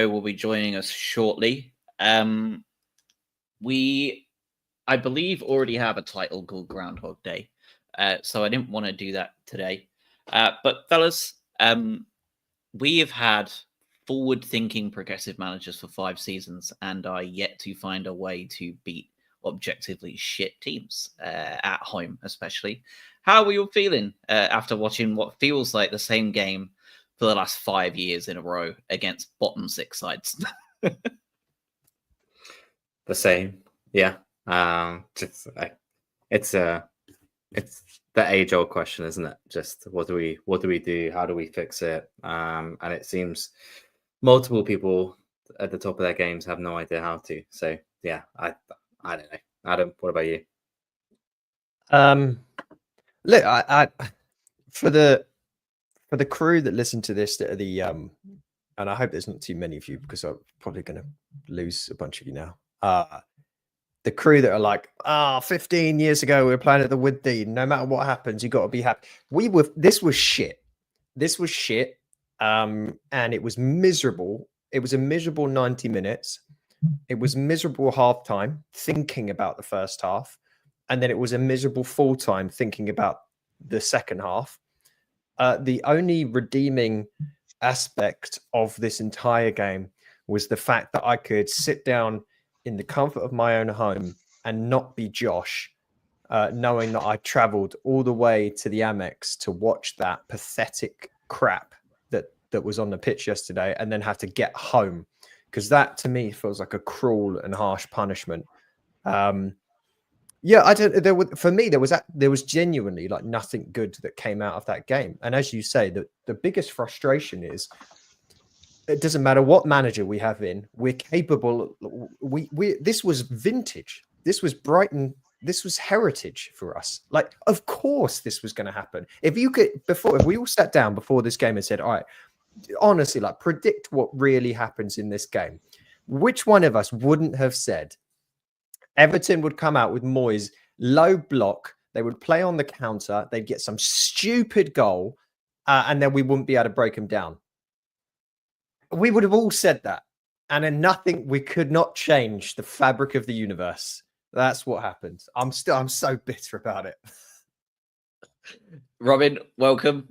will be joining us shortly. We, I believe, already have a title called Groundhog Day, so I didn't want to do that today. But fellas, we have had forward-thinking progressive managers for 5 seasons and are yet to find a way to beat objectively shit teams at home, especially. How are we all feeling after watching what feels like the same game for the last 5 years in a row against bottom 6 sides? The same, yeah. It's the age-old question, isn't it? Just what do we do? How do we fix it? And it seems multiple people at the top of their games have no idea how to. So yeah, I don't know. Adam, what about you? Look, I for the crew that listen to this, that are the and I hope there's not too many of you because I'm probably going to lose a bunch of you now. The crew that are like, 15 years ago we were playing at the Wood Dean. No matter what happens, you got to be happy. This was shit. This was shit. And it was miserable. It was a miserable 90 minutes. It was miserable halftime thinking about the first half. And then it was a miserable full time thinking about the second half. The only redeeming aspect of this entire game was the fact that I could sit down in the comfort of my own home and not be Josh, knowing that I traveled all the way to the AMEX to watch that pathetic crap that was on the pitch yesterday and then have to get home, because that to me feels like a cruel and harsh punishment. Yeah, I don't. For me, there was genuinely like nothing good that came out of that game. And as you say, the biggest frustration is it doesn't matter what manager we have in, we're capable. This was vintage. This was Brighton. This was heritage for us. Like, of course, this was going to happen. If we all sat down before this game and said, all right, honestly, like, predict what really happens in this game, which one of us wouldn't have said Everton would come out with Moyes, low block, they would play on the counter, they'd get some stupid goal, and then we wouldn't be able to break them down? We would have all said that. And then we could not change the fabric of the universe. That's what happened. I'm so bitter about it. Robin, welcome.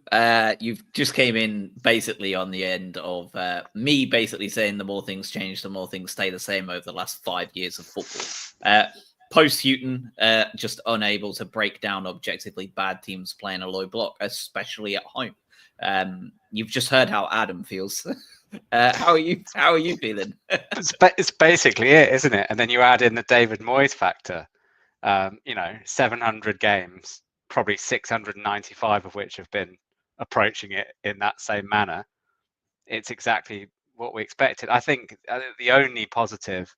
You've just came in basically on the end of me basically saying the more things change, the more things stay the same over the last 5 years of football. Post Houghton, just unable to break down objectively bad teams playing a low block, especially at home. You've just heard how Adam feels. How are you feeling? It's basically it, isn't it? And then you add in the David Moyes factor. 700 games, probably 695 of which have been approaching it in that same manner. It's exactly what we expected. I think the only positive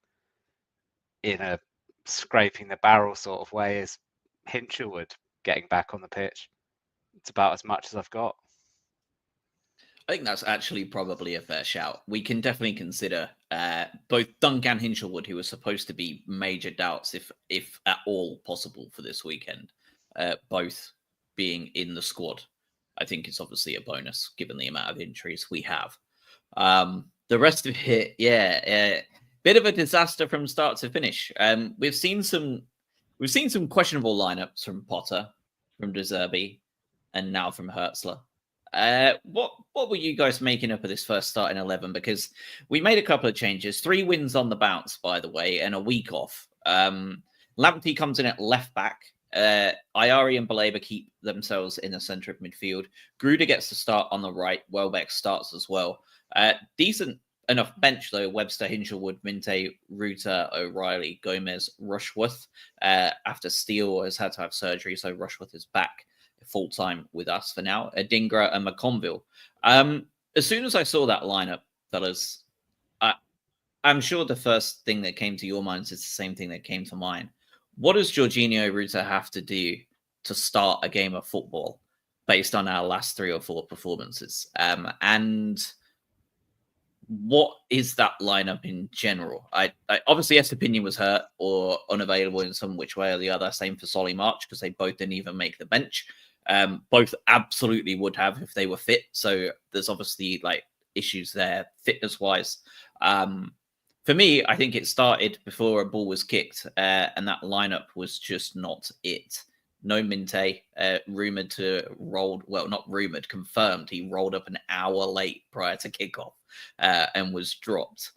in a scraping the barrel sort of way is Hinchelwood getting back on the pitch. It's about as much as I've got. I think that's actually probably a fair shout. We can definitely consider both Dunk and Hinchelwood, who were supposed to be major doubts, if at all possible, for this weekend, both being in the squad. I think it's obviously a bonus given the amount of injuries we have. The rest of it, bit of a disaster from start to finish. We've seen some questionable lineups from Potter, from De Zerbi, and now from Hertzler. What were you guys making up of this first starting 11? Because we made a couple of changes, 3 wins on the bounce, by the way, and a week off. Lamptey comes in at left back. Ayari and Baleba keep themselves in the centre of midfield. Gruder gets to start on the right. Welbeck starts as well. Decent enough bench, though. Webster, Hinchelwood, Minte, Ruta, O'Reilly, Gomez, Rushworth. After Steele has had to have surgery, so Rushworth is back full-time with us for now. Adingra and McConville. As soon as I saw that lineup, fellas, I'm sure the first thing that came to your minds is the same thing that came to mine. What does Jorginho Ruta have to do to start a game of football based on our last 3 or 4 performances? And what is that lineup in general? I obviously Estepinian was hurt or unavailable in some which way or the other. Same for Solly March, because they both didn't even make the bench. Both absolutely would have if they were fit. So there's obviously like issues there fitness wise. For me, I think it started before a ball was kicked, and that lineup was just not it. No Minte, rumored to roll, well, not rumored, confirmed. He rolled up an hour late prior to kickoff and was dropped.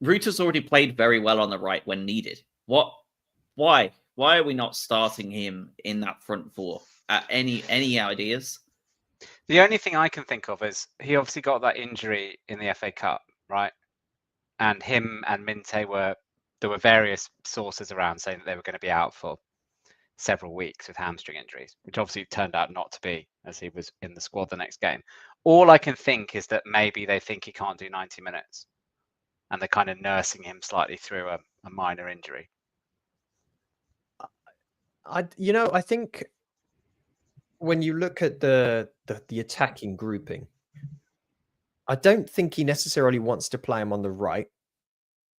Ruter's already played very well on the right when needed. Why are we not starting him in that front four? Any ideas? The only thing I can think of is he obviously got that injury in the FA Cup, right? And him and Minte there were various sources around saying that they were going to be out for several weeks with hamstring injuries, which obviously turned out not to be, as he was in the squad the next game. All I can think is that maybe they think he can't do 90 minutes and they're kind of nursing him slightly through a minor injury. I think when you look at the attacking grouping, I don't think he necessarily wants to play him on the right.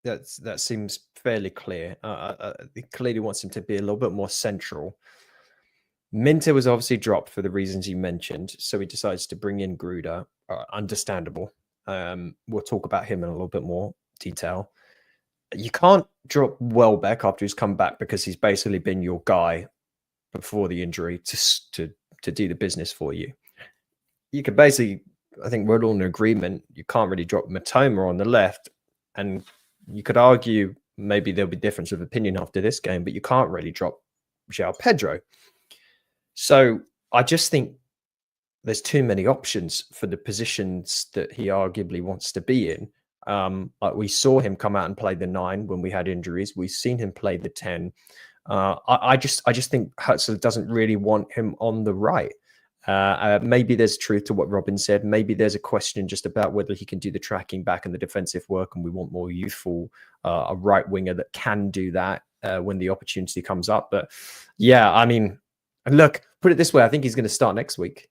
That seems fairly clear. He clearly wants him to be a little bit more central. Minter was obviously dropped for the reasons you mentioned, so he decides to bring in Gruder. Understandable. We'll talk about him in a little bit more detail. You can't drop Welbeck after he's come back because he's basically been your guy before the injury to do the business for you. You could basically, I think we're all in agreement, you can't really drop Matoma on the left, and you could argue maybe there'll be difference of opinion after this game, but you can't really drop Joao Pedro. So I just think there's too many options for the positions that he arguably wants to be in. Like we saw him come out and play the 9 when we had injuries. We've seen him play the 10. I just think Herzl doesn't really want him on the right. Maybe there's truth to what Robin said. Maybe there's a question just about whether he can do the tracking back and the defensive work, and we want more youthful, a right winger that can do that when the opportunity comes up. But yeah, I mean, look, put it this way, I think he's going to start next week.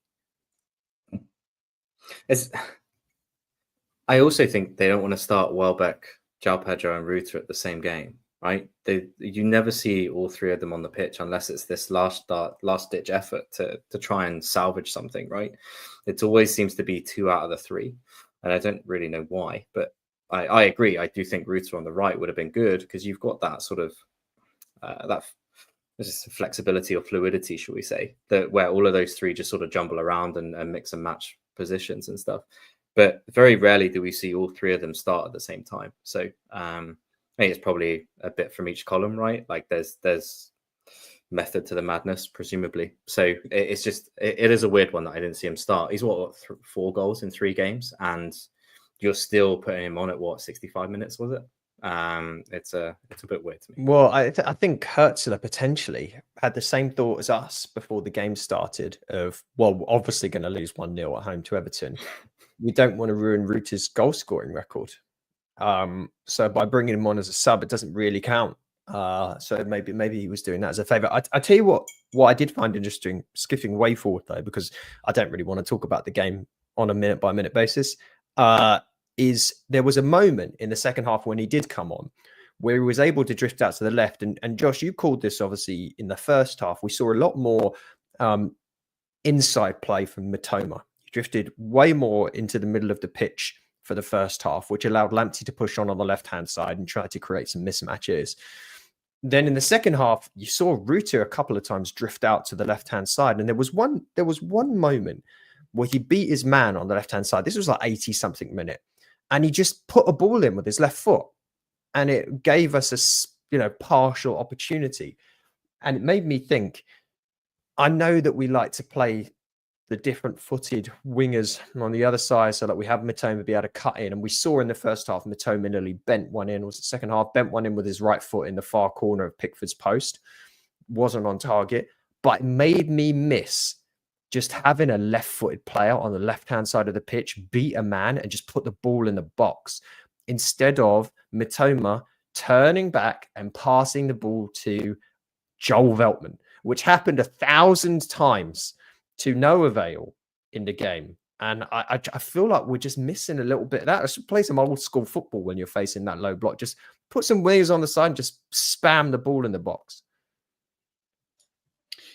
I also think they don't want to start Welbeck, Joao Pedro, and Ruter at the same game, right? You never see all three of them on the pitch unless it's this last-ditch effort to try and salvage something, right? It always seems to be 2 out of the 3, and I don't really know why, but I agree. I do think Ruter on the right would have been good because you've got that sort of there's flexibility or fluidity, shall we say, that where all of those 3 just sort of jumble around and mix and match positions and stuff. But very rarely do we see all 3 of them start at the same time. So I think it's probably a bit from each column, right? Like there's method to the madness, presumably. So it's just it is a weird one that I didn't see him start. He's 4 goals in 3 games, and you're still putting him on at 65 minutes, was it? It's a bit weird to me. Well, I think Herzl potentially had the same thought as us before the game started of, well, we're obviously going to lose 1-0 at home to Everton. We don't want to ruin Ruter's goal scoring record. So by bringing him on as a sub, it doesn't really count. So maybe he was doing that as a favor. I tell you what I did find interesting, skipping way forward though, because I don't really want to talk about the game on a minute by minute basis, is there was a moment in the second half when he did come on where he was able to drift out to the left. And Josh, you called this obviously in the first half. We saw a lot more inside play from Matoma. He drifted way more into the middle of the pitch for the first half, which allowed Lamptey to push on the left-hand side and try to create some mismatches. Then in the second half, you saw Ruter a couple of times drift out to the left-hand side. And there was one moment where he beat his man on the left-hand side. This was like 80-something minute. And he just put a ball in with his left foot. And it gave us a partial opportunity. And it made me think, I know that we like to play the different footed wingers on the other side so that we have Matoma be able to cut in. And we saw in the first half, Matoma nearly bent one in. Was the second half, bent one in with his right foot in the far corner of Pickford's post. Wasn't on target, but it made me miss just having a left-footed player on the left-hand side of the pitch beat a man and just put the ball in the box instead of Matoma turning back and passing the ball to Joel Veltman, which happened 1,000 times to no avail in the game. And I feel like we're just missing a little bit of that. Let's play some old school football when you're facing that low block. Just put some wingers on the side and just spam the ball in the box.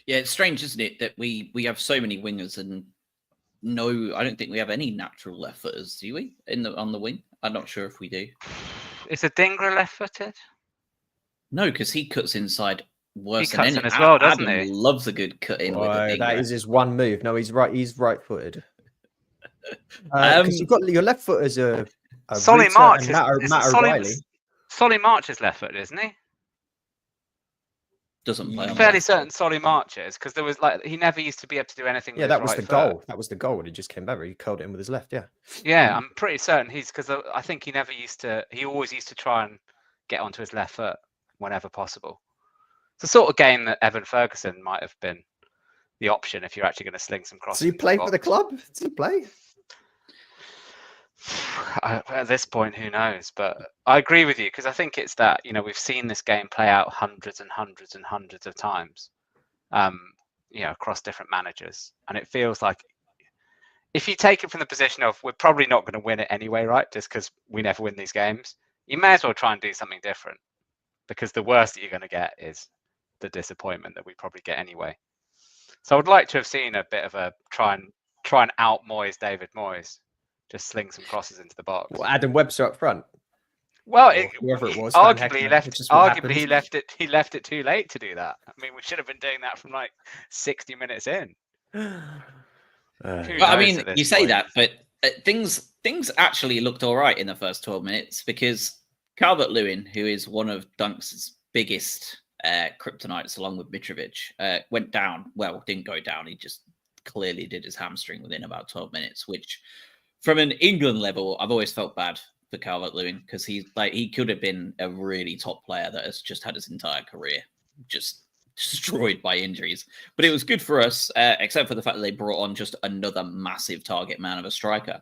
Yeah, it's strange, isn't it, that we have so many wingers and I don't think we have any natural left footers, do we? On the wing, I'm not sure if we do. Is a Dingra left-footed? No, because he cuts inside worse He than cuts any. in as well, doesn't Adam he? loves a good cut in with a Whoa, thing. that is his one move. No, he's right. He's right-footed. Because you've got your left footers are Solly Rita March and is Matt O'Reilly. Solly March is left-footed, isn't he? Doesn't play on I'm the fairly left. certain Solly March is, because there was he never used to be able to do anything. Yeah, with that his was right the foot. goal. That was the goal when he just came over. He curled it in with his left. Yeah. Yeah, I'm pretty certain he's because I think he never used to. He always used to try and get onto his left foot whenever possible. It's the sort of game that Evan Ferguson might have been the option if you're actually going to sling some crosses. Does he play for the club? Does he play? At this point, who knows? But I agree with you because I think it's that we've seen this game play out hundreds and hundreds and hundreds of times, across different managers, and it feels like if you take it from the position of we're probably not going to win it anyway, right? Just because we never win these games, you may as well try and do something different because the worst that you're going to get is the disappointment that we probably get anyway. So I would like to have seen a bit of a try and out Moyes David Moyes. Just sling some crosses into the box. Well, Adam Webster up front. Well, whoever it was. arguably He he left it too late to do that. I mean, we should have been doing that from like 60 minutes in. I mean, you say that, but things actually looked all right in the first 12 minutes because Calvert-Lewin, who is one of Dunk's biggest kryptonites along with Mitrovic, went down. Well, didn't go down. He just clearly did his hamstring within about 12 minutes, which from an England level, I've always felt bad for Calvert-Lewin because he could have been a really top player that has just had his entire career just destroyed by injuries. But it was good for us, except for the fact that they brought on just another massive target man of a striker.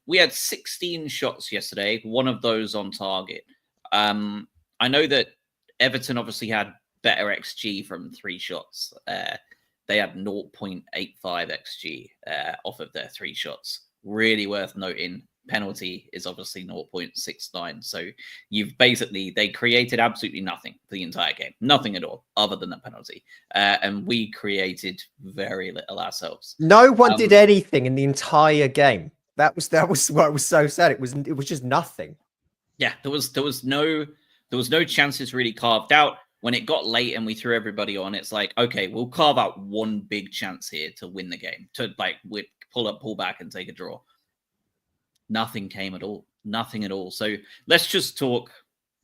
We had 16 shots yesterday, one of those on target. I know that Everton obviously had better XG from 3 shots. They had 0.85 XG off of their 3 shots. Really worth noting. Penalty is obviously 0.69. So they created absolutely nothing for the entire game. Nothing at all other than the penalty. And we created very little ourselves. No one did anything in the entire game. That was what was so sad. It was just nothing. Yeah, there was no chances really carved out. When it got late and we threw everybody on, it's like, okay, we'll carve out one big chance here to win the game, to pull back and take a draw. Nothing came at all. Nothing at all. So let's just talk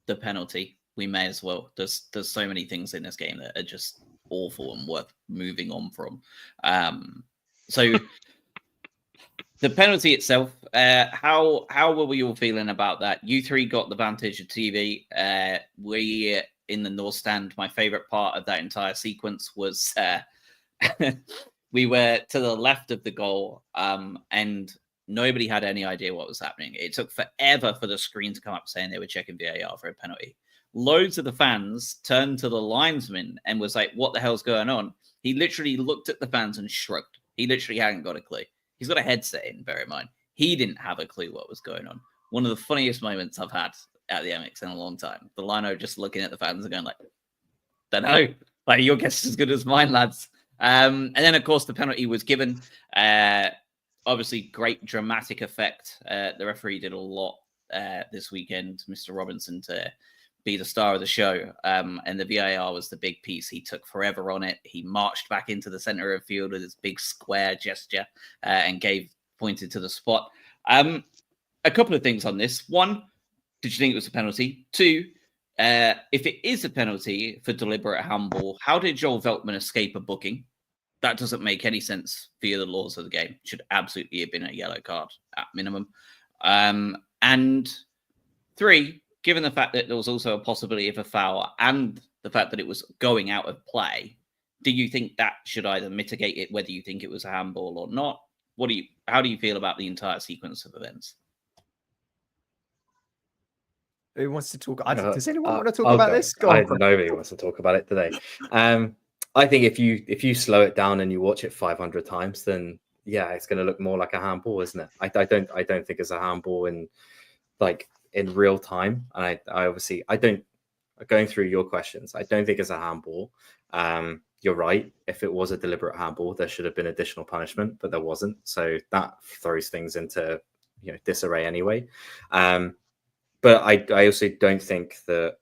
the penalty. We may as well. There's so many things in this game that are just awful and worth moving on from. So the penalty itself, how were we all feeling about that? You three got the vantage of TV. We in the North Stand, my favorite part of that entire sequence was we were to the left of the goal and nobody had any idea what was happening. It took forever for the screen to come up saying they were checking VAR for a penalty. Loads of the fans turned to the linesman and was like, what the hell's going on? He literally looked at the fans and shrugged. He literally hadn't got a clue. He's got a headset in, bear in mind. He didn't have a clue what was going on. One of the funniest moments I've had at the AMEX in a long time. The lino just looking at the fans and going like, don't know. Like, your guess is as good as mine, lads. And then, of course, the penalty was given. Obviously, great dramatic effect. The referee did a lot this weekend, Mr. Robinson, to be the star of the show. And the VAR was the big piece. He took forever on it. He marched back into the center of the field with his big square gesture and pointed to the spot. A couple of things on this. One, did you think it was a penalty? 2, if it is a penalty for deliberate handball, how did Joel Veltman escape a booking? That doesn't make any sense via the laws of the game. Should absolutely have been a yellow card at minimum. And 3, given the fact that there was also a possibility of a foul and the fact that it was going out of play, do you think that should either mitigate it, whether you think it was a handball or not? How do you feel about the entire sequence of events? Who wants to talk? Does anyone want to talk about this? Go on. on. Nobody wants to talk about it today. I think if you slow it down and you watch it 500 times, then yeah, it's going to look more like a handball, isn't it? I don't think it's a handball in real time. And I obviously don't. Going through your questions, I don't think it's a handball. you're right. If it was a deliberate handball, there should have been additional punishment, but there wasn't. So that throws things into disarray anyway. But I also don't think that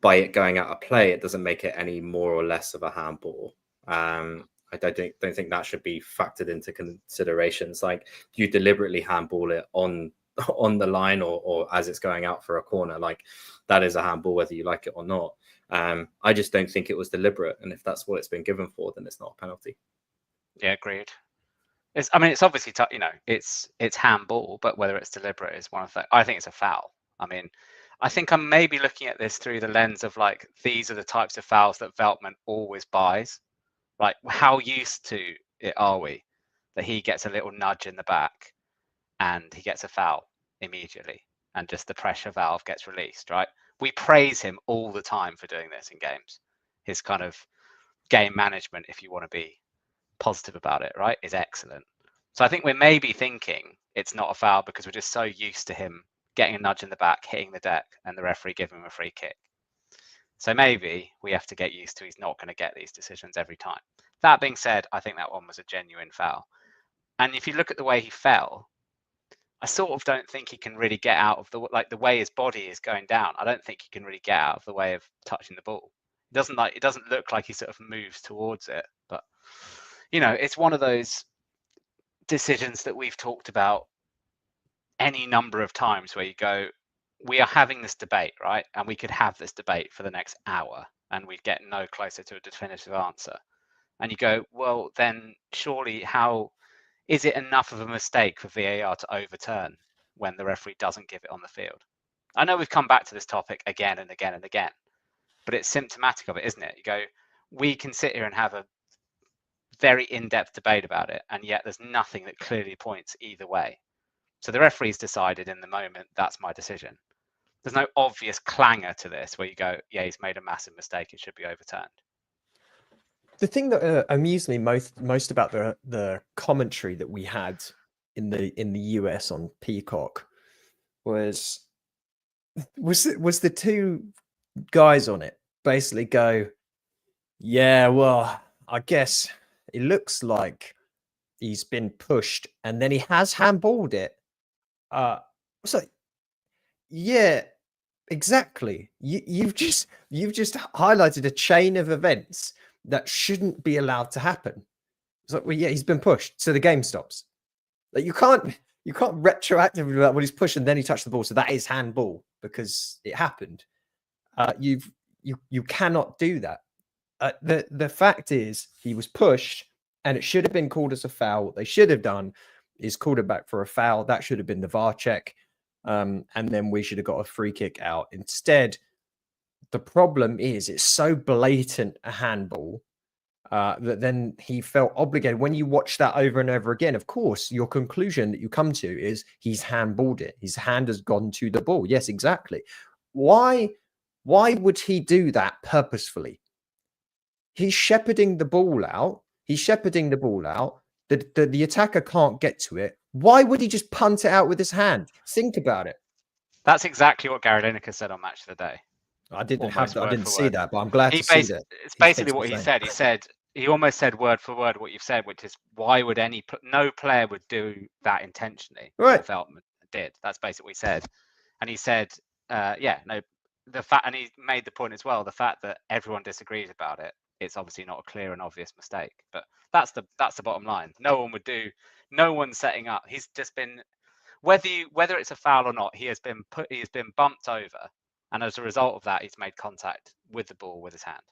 by it going out of play, it doesn't make it any more or less of a handball. I don't think that should be factored into considerations. Like, you deliberately handball it on the line or as it's going out for a corner, like that is a handball whether you like it or not. I just don't think it was deliberate, and if that's what it's been given for, then it's not a penalty. Yeah, agreed. It's obviously it's handball, but whether it's deliberate is one of the. I think it's a foul. I mean, I think I'm maybe looking at this through the lens of like, these are the types of fouls that Veltman always buys. Like, how used to it are we that he gets a little nudge in the back and he gets a foul immediately, and just the pressure valve gets released, right? We praise him all the time for doing this in games. His kind of game management, if you want to be positive about it, right, is excellent. So I think we're maybe thinking it's not a foul because we're just so used to him getting a nudge in the back, hitting the deck, and the referee giving him a free kick. So maybe we have to get used to he's not going to get these decisions every time. That being said, I think that one was a genuine foul. And if you look at the way he fell, I sort of don't think he can really get out of the way his body is going down. I don't think he can really get out of the way of touching the ball. It doesn't look like he sort of moves towards it, but it's one of those decisions that we've talked about any number of times where you go, we are having this debate, right? And we could have this debate for the next hour and we'd get no closer to a definitive answer. And you go, well, then surely how is it enough of a mistake for VAR to overturn when the referee doesn't give it on the field? I know we've come back to this topic again and again and again, but it's symptomatic of it, isn't it? You go, we can sit here and have a very in-depth debate about it, and yet there's nothing that clearly points either way. So the referee's decided in the moment, that's my decision. There's no obvious clangor to this where you go, yeah, he's made a massive mistake, it should be overturned. The thing that amused me most about the commentary that we had in the US on Peacock was the two guys on it basically go, yeah, well, I guess it looks like he's been pushed and then he has handballed it. So yeah, exactly. You've just highlighted a chain of events that shouldn't be allowed to happen. It's like, well, yeah, he's been pushed, so the game stops. Like, you can't retroactively be like, well, he's pushed and then he touched the ball, so that is handball because it happened. You cannot do that. The fact is, he was pushed and it should have been called as a foul. What they should have done is called it back for a foul. That should have been the VAR check. And then we should have got a free kick out. Instead, the problem is it's so blatant a handball that then he felt obligated. When you watch that over and over again, of course, your conclusion that you come to is he's handballed it. His hand has gone to the ball. Yes, exactly. Why would he do that purposefully? He's shepherding the ball out. The attacker can't get to it. Why would he just punt it out with his hand? Think about it. That's exactly what Gary Lineker said on Match of the Day. I didn't see that, but I'm glad to see that. It's basically what he said. He said, he almost said word for word what you've said, which is, why would no player would do that intentionally? Right. Veltman did. That's basically what he said. And he said, and he made the point as well, the fact that everyone disagrees about it, it's obviously not a clear and obvious mistake. But that's the bottom line. No one's setting up. He's just been, whether it's a foul or not, he has been bumped over. And as a result of that, he's made contact with the ball with his hand.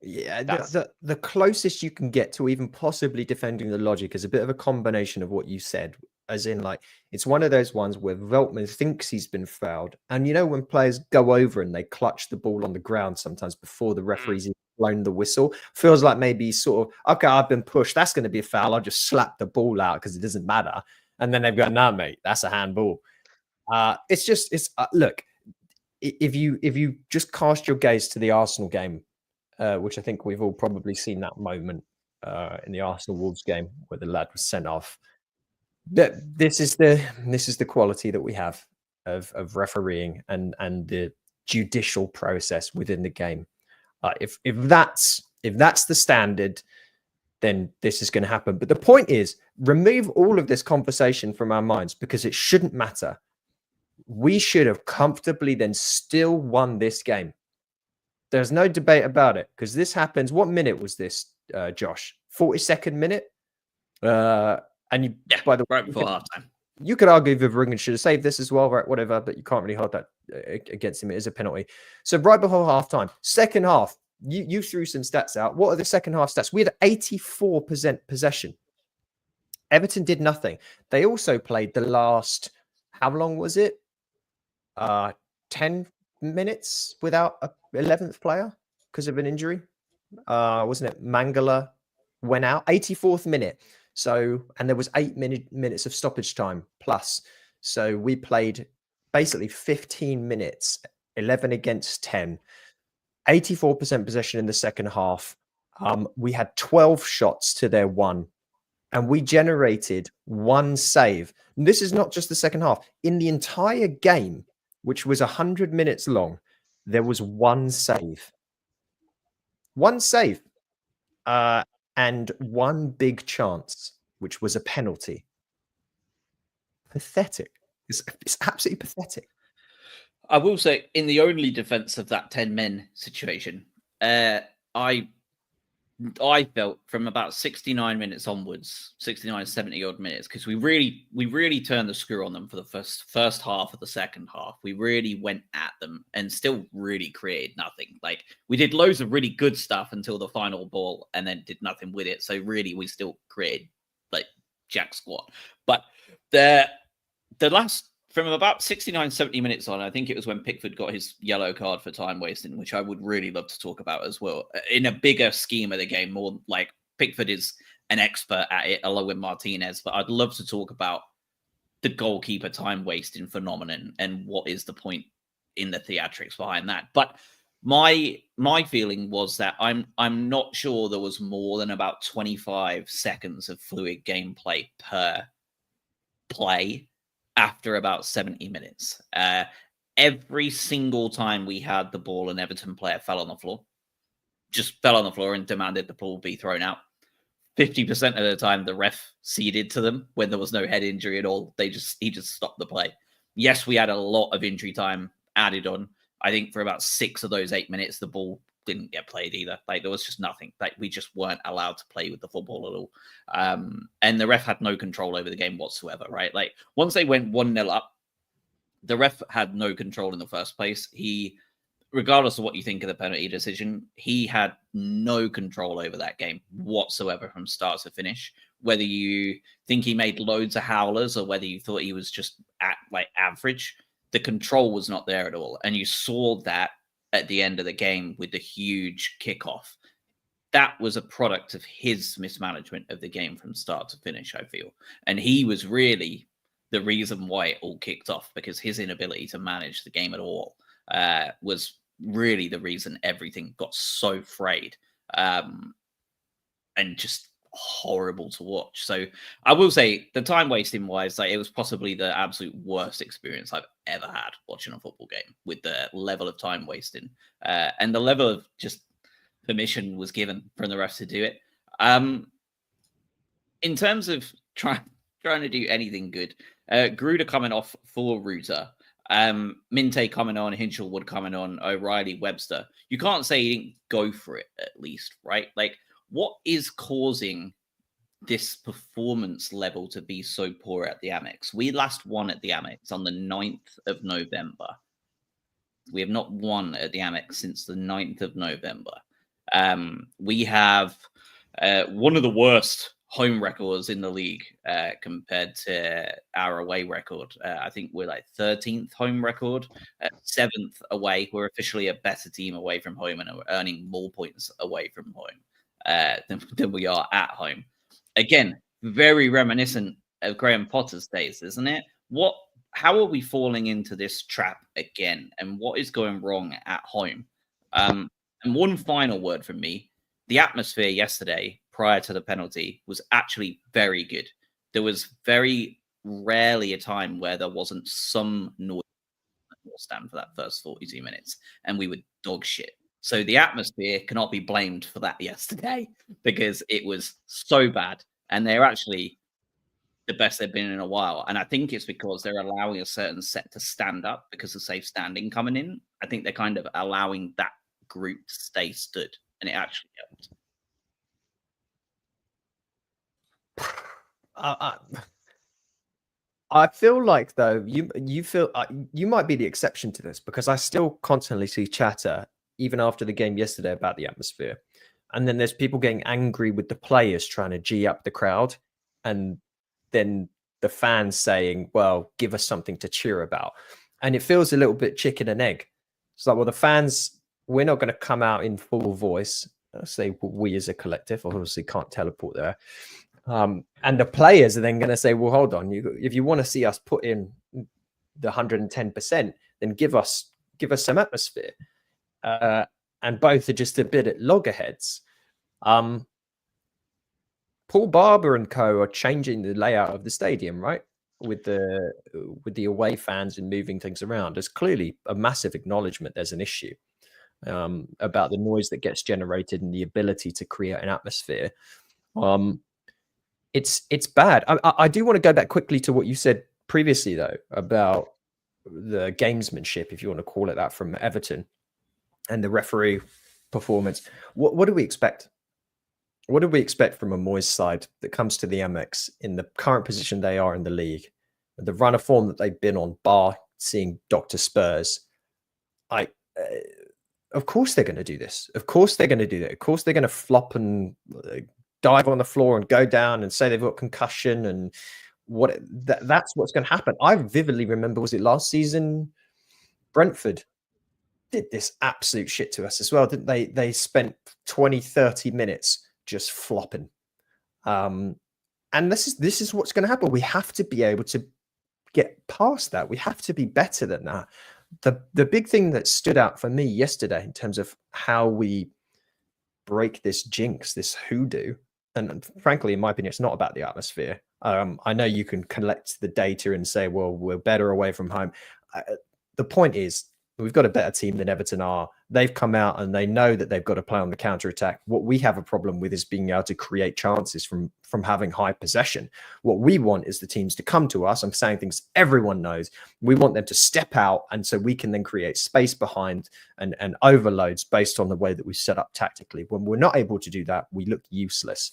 Yeah, the closest you can get to even possibly defending the logic is a bit of a combination of what you said, as in, like, it's one of those ones where Veltman thinks he's been fouled. And when players go over and they clutch the ball on the ground sometimes before the referee's even blown the whistle, feels like maybe sort of, okay, I've been pushed, that's going to be a foul, I'll just slap the ball out because it doesn't matter. And then they've got, nah, mate, that's a handball. Look, if you just cast your gaze to the Arsenal game, which I think we've all probably seen that moment in the Arsenal Wolves game where the lad was sent off. This is the quality that we have of refereeing and the judicial process within the game. If If that's the standard, then this is going to happen. But the point is, remove all of this conversation from our minds because it shouldn't matter. We should have comfortably then still won this game. There's no debate about it because this happens. What minute was this, Josh? 42nd minute? And you, by the way, right before halftime. You could argue Verbruggen should have saved this as well, right? Whatever, but you can't really hold that against him. It is a penalty. So right before halftime, second half, you threw some stats out. What are the second half stats? We had 84% possession. Everton did nothing. They also played the last, how long was it? 10 minutes without a 11th player because of an injury. Wasn't it? Mangala went out 84th minute. So, and there was 8 minutes of stoppage time plus. So we played basically 15 minutes, 11 against 10, 84% possession in the second half. We had 12 shots to their 1, and we generated 1 save. And this is not just the second half. In the entire game, which was 100 minutes long, there was 1 save. 1 save. And 1 big chance, which was a penalty. Pathetic. It's absolutely pathetic. I will say, in the only defense of that 10 men situation, I felt from about 69 minutes onwards, 69, 70 odd minutes, because we really turned the screw on them for the first half of the second half. We really went at them and still really created nothing. Like, we did loads of really good stuff until the final ball and then did nothing with it. So really, we still created like jack squat. But the last, from about 69, 70 minutes on, I think it was when Pickford got his yellow card for time wasting, which I would really love to talk about as well. In a bigger scheme of the game, more like Pickford is an expert at it, along with Martinez. But I'd love to talk about the goalkeeper time wasting phenomenon and what is the point in the theatrics behind that. But my feeling was that I'm not sure there was more than about 25 seconds of fluid gameplay per play after about 70 minutes. Every single time we had the ball, an Everton player fell on the floor. Just fell on the floor and demanded the ball be thrown out. 50% of the time, the ref ceded to them when there was no head injury at all. He just stopped the play. Yes, we had a lot of injury time added on. I think for about 6 of those 8 minutes, the ball didn't get played either. Like, there was just nothing. Like, we just weren't allowed to play with the football at all. And the ref had no control over the game whatsoever, right? Like, once they went 1-0 up, the ref had no control in the first place. He, regardless of what you think of the penalty decision, he had no control over that game whatsoever from start to finish. Whether you think he made loads of howlers or whether you thought he was just at like average, the control was not there at all. And you saw that at the end of the game with the huge kickoff. That was a product of his mismanagement of the game from start to finish, I feel. And he was really the reason why it all kicked off, because his inability to manage the game at all was really the reason everything got so frayed and just horrible to watch. So I will say, the time wasting wise, like, it was possibly the absolute worst experience I've ever had watching a football game, with the level of time wasting and the level of just permission was given from the refs to do it. In terms of trying to do anything good, Gruder coming off for Ruta, Minte coming on, Hinchelwood coming on, O'Reilly, Webster. You can't say he didn't go for it, at least, right? Like, what is causing this performance level to be so poor at the AMEX? We last won at the AMEX on the 9th of November. We have not won at the AMEX since the 9th of November. We have one of the worst home records in the league compared to our away record. I think we're like 13th home record, 7th away. We're officially a better team away from home and are earning more points away from home than we are at home. Again, very reminiscent of Graham Potter's days, isn't it? How are we falling into this trap again? And what is going wrong at home? And one final word from me. The atmosphere yesterday, prior to the penalty, was actually very good. There was very rarely a time where there wasn't some noise stand for that first 42 minutes, and we were dog shit. So the atmosphere cannot be blamed for that yesterday because it was so bad. And they're actually the best they've been in a while. And I think it's because they're allowing a certain set to stand up because of safe standing coming in. I think they're kind of allowing that group to stay stood, and it actually helped. I feel like, though, you feel you might be the exception to this, because I still constantly see chatter even after the game yesterday about the atmosphere, and then there's people getting angry with the players trying to G up the crowd, and then the fans saying, well, give us something to cheer about. And it feels a little bit chicken and egg. It's like, well, the fans, we're not going to come out in full voice. I'll say we as a collective obviously can't teleport there. And the players are then going to say, well, hold on, if you want to see us put in the 110%, then give us some atmosphere. And both are just a bit at loggerheads. Paul Barber and co are changing the layout of the stadium, right? With the away fans and moving things around. There's clearly a massive acknowledgement there's an issue about the noise that gets generated and the ability to create an atmosphere. It's bad. I do want to go back quickly to what you said previously, though, about the gamesmanship, if you want to call it that, from Everton and the referee performance. What do we expect? What do we expect from a Moyes side that comes to the AMEX in the current position they are in the league, the run of form that they've been on, bar seeing Dr. Spurs? Of course they're going to do this. Of course they're going to do that. Of course they're going to flop and dive on the floor and go down and say they've got concussion and that's what's going to happen. I vividly remember, was it last season, Brentford did this absolute shit to us as well, didn't they? They spent 20, 30 minutes just flopping. And this is what's going to happen. We have to be able to get past that. We have to be better than that. The big thing that stood out for me yesterday in terms of how we break this jinx, this hoodoo, and frankly, in my opinion, it's not about the atmosphere. I know you can collect the data and say, well, we're better away from home. The point is, we've got a better team than Everton are. They've come out and they know that they've got to play on the counter-attack. What we have a problem with is being able to create chances from having high possession. What we want is the teams to come to us. I'm saying things everyone knows. We want them to step out, and so we can then create space behind and overloads based on the way that we set up tactically. When we're not able to do that, we look useless.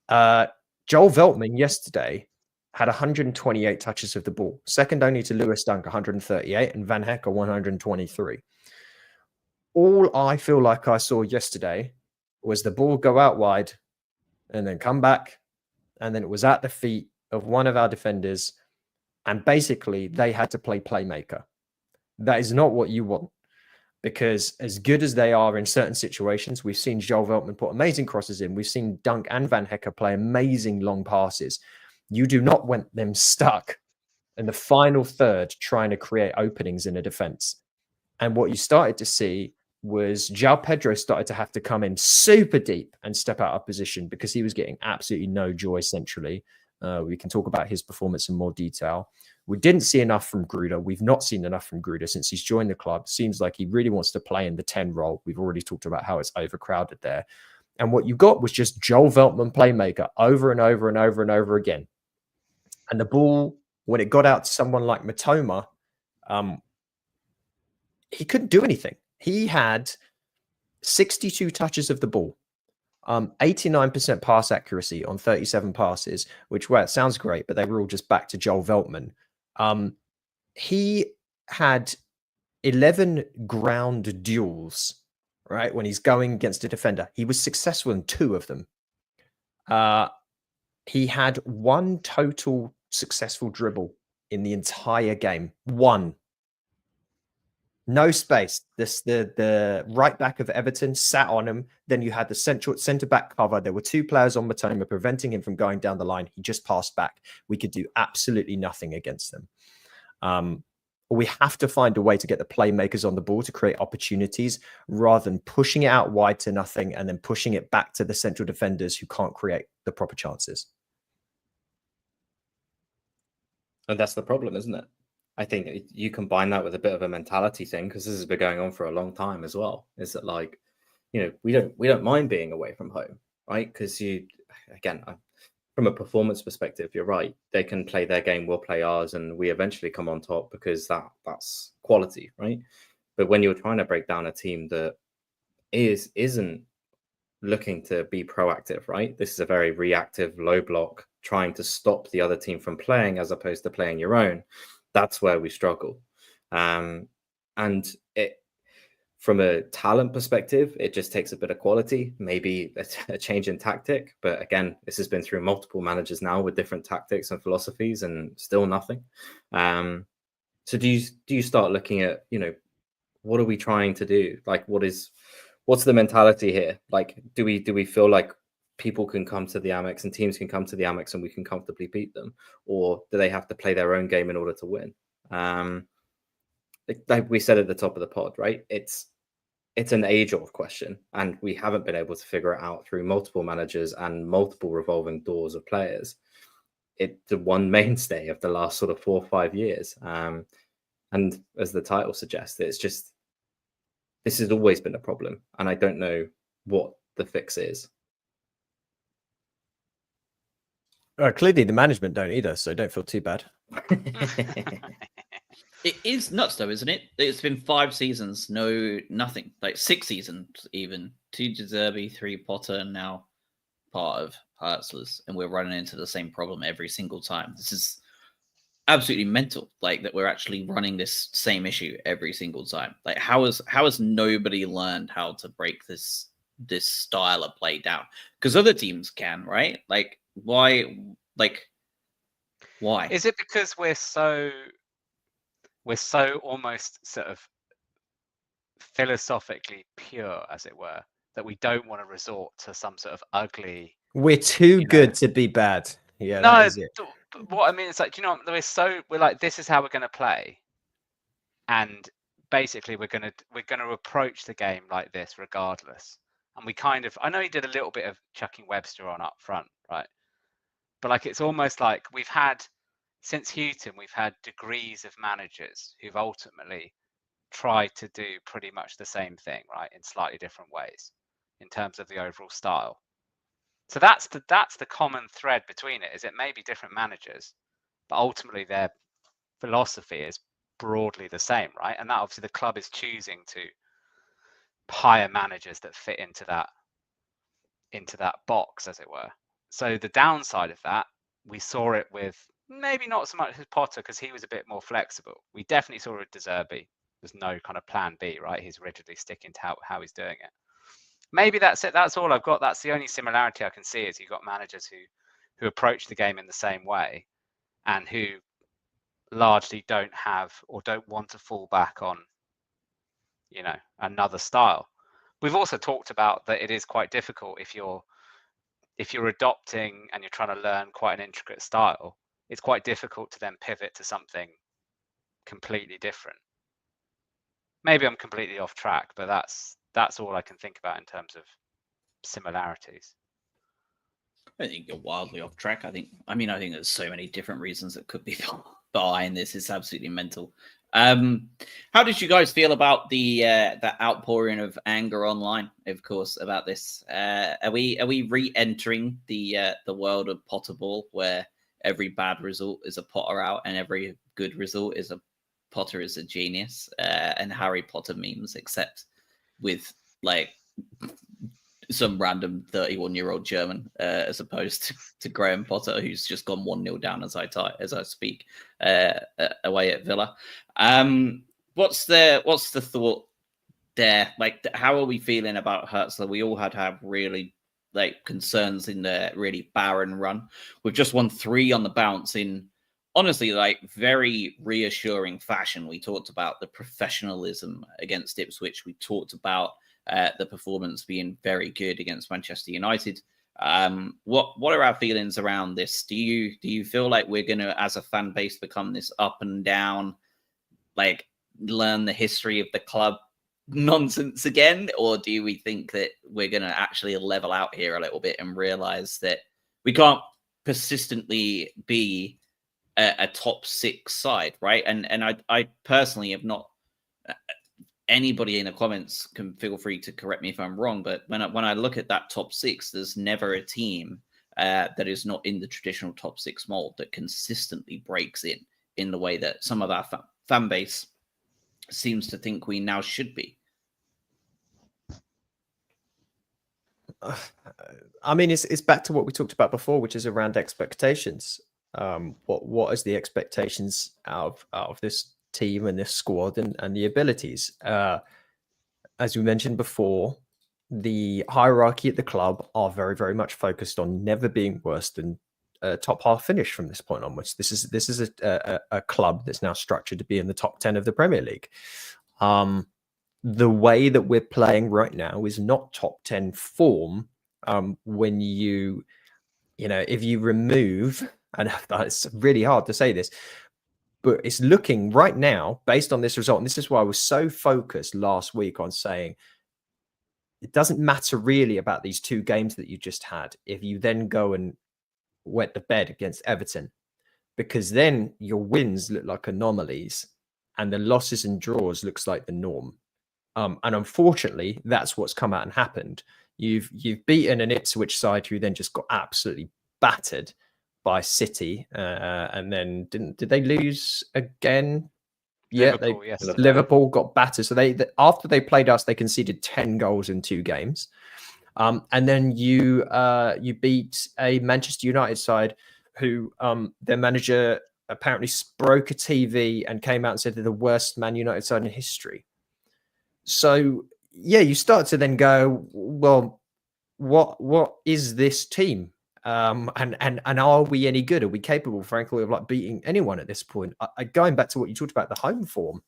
Joel Veltman yesterday had 128 touches of the ball, second only to Lewis Dunk, 138, and Van Hecker, 123. All I feel like I saw yesterday was the ball go out wide and then come back, and then it was at the feet of one of our defenders, and basically they had to play playmaker. That is not what you want, because as good as they are in certain situations, we've seen Joel Veltman put amazing crosses in. We've seen Dunk and Van Hecker play amazing long passes. You do not want them stuck in the final third trying to create openings in a defense. And what you started to see was Joao Pedro started to have to come in super deep and step out of position because he was getting absolutely no joy centrally. We can talk about his performance in more detail. We didn't see enough from Gruder. We've not seen enough from Gruder since he's joined the club. Seems like he really wants to play in the 10 role. We've already talked about how it's overcrowded there. And what you got was just Joel Veltman playmaker over and over and over and over again. And the ball, when it got out to someone like Matoma, he couldn't do anything. He had 62 touches of the ball, 89% pass accuracy on 37 passes, which, well, it sounds great, but they were all just back to Joel Veltman. He had 11 ground duels, right? When he's going against a defender, he was successful in 2 of them. He had 1 total successful dribble in the entire game. 1. No space. The right back of Everton sat on him. Then you had the centre back cover. There were 2 players on Matoma preventing him from going down the line. He just passed back. We could do absolutely nothing against them. We have to find a way to get the playmakers on the ball to create opportunities rather than pushing it out wide to nothing and then pushing it back to the central defenders who can't create the proper chances. And that's the problem, isn't it? I think you combine that with a bit of a mentality thing, because this has been going on for a long time as well. Is that like, we don't mind being away from home, right? Because from a performance perspective, you're right. They can play their game, we'll play ours, and we eventually come on top because that's quality, right? But when you're trying to break down a team that isn't looking to be proactive, right? This is a very reactive, low block, trying to stop the other team from playing as opposed to playing your own. That's where we struggle. And it, from a talent perspective, it just takes a bit of quality, maybe a change in tactic. But again, this has been through multiple managers now with different tactics and philosophies, and still nothing. So do you start looking at, what are we trying to do? Like, what's the mentality here? Like, do we feel like people can come to the AMEX and teams can come to the AMEX and we can comfortably beat them, or do they have to play their own game in order to win? Like we said at the top of the pod, right? It's an age-old question, and we haven't been able to figure it out through multiple managers and multiple revolving doors of players. It's the one mainstay of the last sort of 4 or 5 years. And as the title suggests, this has always been a problem, and I don't know what the fix is. Clearly, the management don't either, so don't feel too bad. It is nuts, though, isn't it? It's been 5 seasons, nothing. Like 6 seasons, even 2 De Zerbi, 3 Potter, and now part of Hertzler's, and we're running into the same problem every single time. This is absolutely mental, like that we're actually running this same issue every single time. Like, how has nobody learned how to break this style of play down? Because other teams can, right? Like, why? Is it because we're so almost sort of philosophically pure, as it were, that we don't want to resort to some sort of ugly? We're too good to be bad. Yeah, no, that is it. What I mean is, like, we're like, this is how we're going to play, and basically we're going to approach the game like this regardless. And we kind of, I know he did a little bit of chucking Webster on up front, right? But like, it's almost like we've had, since Houghton, we've had degrees of managers who've ultimately tried to do pretty much the same thing, right, in slightly different ways in terms of the overall style. So that's the common thread between it, is it may be different managers, but ultimately their philosophy is broadly the same, right? And that obviously the club is choosing to hire managers that fit into that box, as it were. So the downside of that, we saw it with maybe not so much with Potter, because he was a bit more flexible. We definitely saw it with De Zerbi. There's no kind of plan B, right? He's rigidly sticking to how he's doing it. Maybe that's it. That's all I've got. That's the only similarity I can see, is you've got managers who approach the game in the same way, and who largely don't have or don't want to fall back on, another style. We've also talked about that it is quite difficult if you're adopting and you're trying to learn quite an intricate style. It's quite difficult to then pivot to something completely different. Maybe I'm completely off track, but that's all I can think about in terms of similarities. I think you're wildly off track. I think there's so many different reasons that could be behind this. It's absolutely mental. How did you guys feel about the outpouring of anger online, of course, about this? Are we re-entering the world of Potter ball, where every bad result is a Potter out and every good result is a Potter is a genius, and Harry Potter memes, except with like some random 31-year-old German, as opposed to Graham Potter, who's just gone 1-0 down as I speak, away at Villa. What's the thought there? Like, how are we feeling about Hertzler? We all had to have really concerns in the really barren run. We've just won 3 on the bounce in, honestly, very reassuring fashion. We talked about the professionalism against Ipswich. We talked about the performance being very good against Manchester United. What are our feelings around this? Do you feel like we're gonna, as a fan base, become this up and down, learn the history of the club nonsense again, or do we think that we're gonna actually level out here a little bit and realize that we can't persistently be a top 6 side, right? And I personally have not. Anybody in the comments can feel free to correct me if I'm wrong, but when I look at that top 6, there's never a team that is not in the traditional top 6 mold that consistently breaks in the way that some of our fan base seems to think we now should be. I mean, it's back to what we talked about before, which is around expectations. What is the expectations out of this team and this squad and the abilities? As we mentioned before, the hierarchy at the club are very, very much focused on never being worse than top half finish from this point onwards. This is a club that's now structured to be in the top 10 of the Premier League. The way that we're playing right now is not top 10 form. When if you remove, and it's really hard to say this, but it's looking right now based on this result. And this is why I was so focused last week on saying it doesn't matter really about these 2 games that you just had if you then go and wet the bed against Everton, because then your wins look like anomalies and the losses and draws looks like the norm. And unfortunately, that's what's come out and happened. You've beaten an Ipswich side who then just got absolutely battered by City, and then did they lose again? Yeah, Liverpool got battered. So they after they played us, they conceded 10 goals in 2 games, and then you beat a Manchester United side who their manager apparently broke a TV and came out and said they're the worst Man United side in history. So yeah, you start to then go, well, what is this team? And are we any good? Are we capable, frankly, of like beating anyone at this point? Going back to what you talked about, the home form,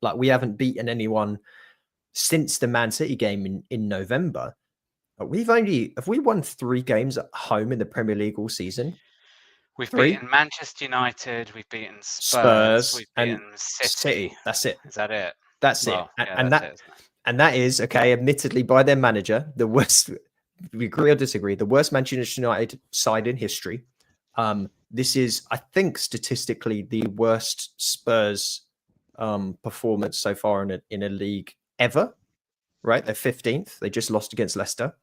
like we haven't beaten anyone since the Man City game in November. Have we won 3 games at home in the Premier League all season? We've beaten Manchester United, we've beaten Spurs, we've beaten City. That's it. Is that it? That's it. And that is, okay, admittedly by their manager, the worst. We agree or disagree, the worst Manchester United side in history. This is, I think, statistically the worst Spurs performance so far in a league ever. Right, they're 15th. They just lost against Leicester,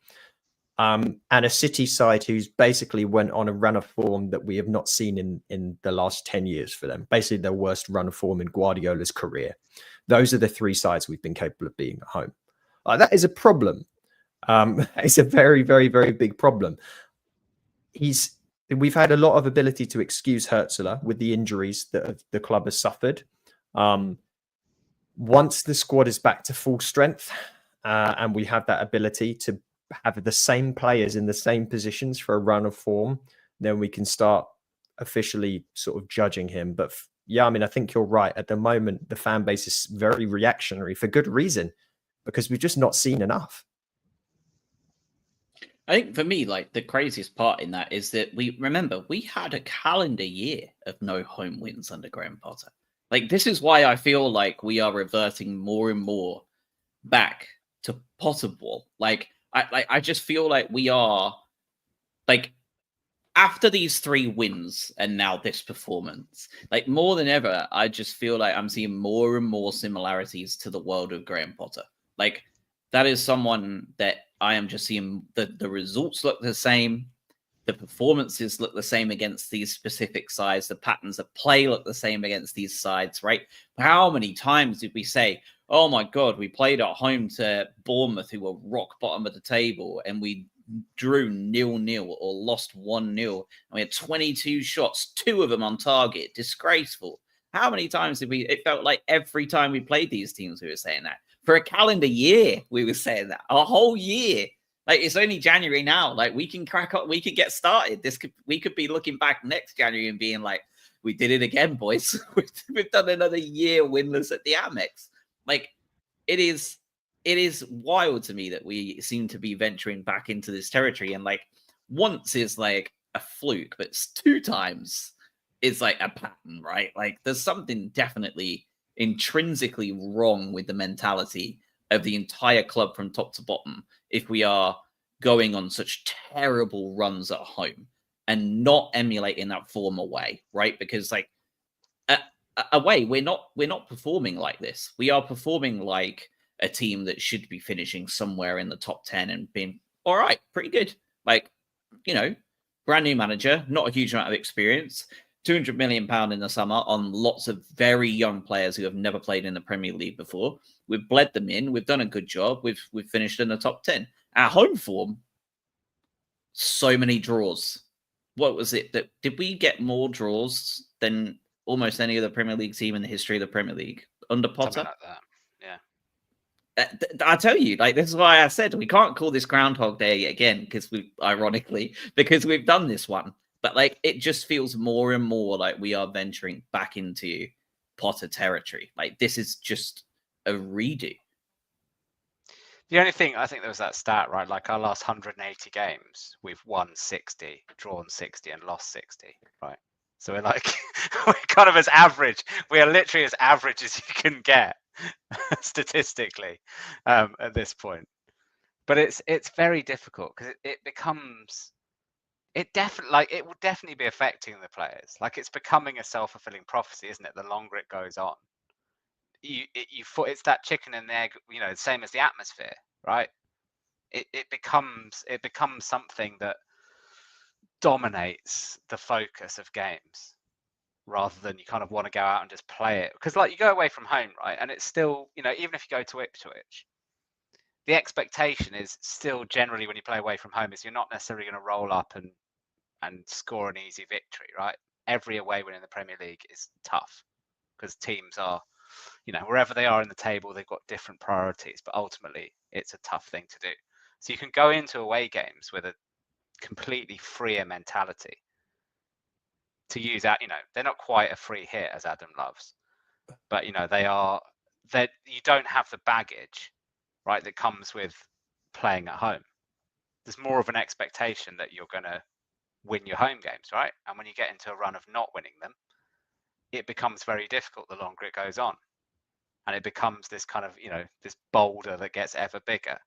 and a City side who's basically went on a run of form that we have not seen in the last 10 years for them. Basically, their worst run of form in Guardiola's career. Those are the 3 sides we've been capable of beating at home. That is a problem. It's a very, very, very big problem. We've had a lot of ability to excuse Hertzler with the injuries that the club has suffered. Once the squad is back to full strength, and we have that ability to have the same players in the same positions for a run of form, then we can start officially sort of judging him. But yeah, I mean, I think you're right. At the moment, the fan base is very reactionary for good reason, because we've just not seen enough. I think for me, like the craziest part in that is that we had a calendar year of no home wins under Graham Potter. Like, this is why I feel like we are reverting more and more back to Potter ball. Like, I just feel like we are, like, after these 3 wins and now this performance, like more than ever, I just feel like I'm seeing more and more similarities to the world of Graham Potter. Like, that is someone that I am just seeing the results look the same. The performances look the same against these specific sides. The patterns of play look the same against these sides, right? How many times did we say, oh my God, we played at home to Bournemouth, who were rock bottom of the table, and we drew 0-0 or lost 1-0. And we had 22 shots, 2 of them on target. Disgraceful. How many times did it felt like every time we played these teams, we were saying that. For a calendar year, we were saying that. A whole year. Like, it's only January now. Like, we can crack up. We could get started. We could be looking back next January and being like, we did it again, boys. We've done another year winless at the AMEX. Like, it is wild to me that we seem to be venturing back into this territory. And like, once is like a fluke, but 2 times is like a pattern, right? Like, there's something definitely intrinsically wrong with the mentality of the entire club from top to bottom if we are going on such terrible runs at home. and not emulating that form away, right? Because like away, we're not performing like this. We are performing like a team that should be finishing somewhere in the top 10 and being all right, pretty good. Like, brand new manager, not a huge amount of experience, £200 million in the summer on lots of very young players who have never played in the Premier League before. We've bled them in. We've done a good job. We've finished in the top 10. Our home form, so many draws. What was it? Did we get more draws than almost any other Premier League team in the history of the Premier League under Potter? Something like that. Yeah. I tell you, like, this is why I said we can't call this Groundhog Day again, because because we've done this one. But like, it just feels more and more like we are venturing back into Potter territory. Like, this is just a redo. The only thing, I think there was that stat, right? Like, our last 180 games, we've won 60, drawn 60, and lost 60, right? So we're like, we're kind of as average. We are literally as average as you can get statistically at this point. But it's very difficult because it becomes, it will definitely be affecting the players. Like, it's becoming a self-fulfilling prophecy, isn't it? The longer it goes on, it's that chicken and egg, same as the atmosphere, right? It becomes something that dominates the focus of games, rather than you kind of want to go out and just play it. Because like, you go away from home, right, and it's still, even if you go to Ipswich, the expectation is still generally, when you play away from home, is you're not necessarily going to roll up and score an easy victory, right? Every away win in the Premier League is tough because teams are, wherever they are in the table, they've got different priorities, but ultimately it's a tough thing to do. So you can go into away games with a completely freer mentality, to use that, they're not quite a free hit as Adam loves, but they are, that you don't have the baggage, right, that comes with playing at home. There's more of an expectation that you're going to win your home games, right? And when you get into a run of not winning them, it becomes very difficult the longer it goes on. And it becomes this kind of, this boulder that gets ever bigger.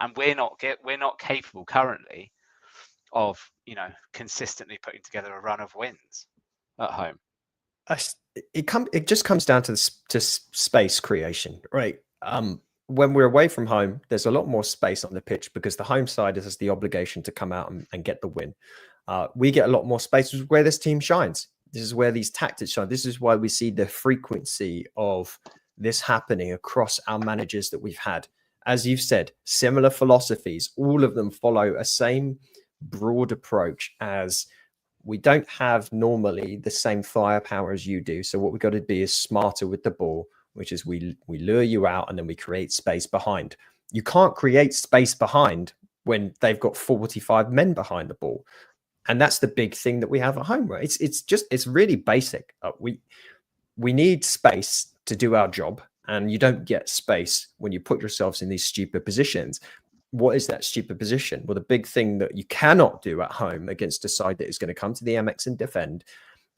And we're not capable currently of, consistently putting together a run of wins at home. It just comes down to space creation, right? When we're away from home, there's a lot more space on the pitch because the home side has the obligation to come out and get the win. We get a lot more space, which is where this team shines. This is where these tactics shine. This is why we see the frequency of this happening across our managers that we've had. As you've said, similar philosophies, all of them follow a same broad approach, as we don't have normally the same firepower as you do. So what we've got to be is smarter with the ball, which is we lure you out and then we create space behind. You can't create space behind when they've got 45 men behind the ball. And that's the big thing that we have at home, right? It's really basic. We need space to do our job, and you don't get space when you put yourselves in these stupid positions. What is that stupid position? Well, the big thing that you cannot do at home against a side that is going to come to the AMEX and defend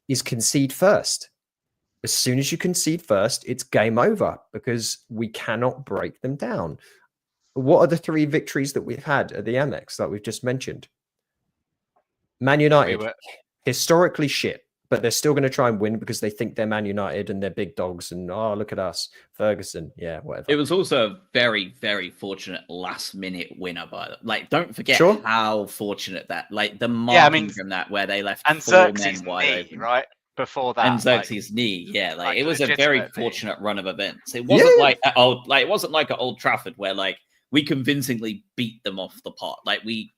is concede first. As soon as you concede first, it's game over because we cannot break them down. What are the 3 victories that we've had at the AMEX that we've just mentioned? Man United, historically shit, but they're still going to try and win because they think they're Man United and they're big dogs. And look at us, Ferguson, yeah, whatever. It was also a very, very fortunate last-minute winner by them. Like, don't forget how fortunate that, like, the marking from that where they left and 4 men wide open, right before that, and Xerxes' knee, yeah, like it was a very fortunate run of events. It wasn't it wasn't like at Old Trafford where like we convincingly beat them off the pot. Like we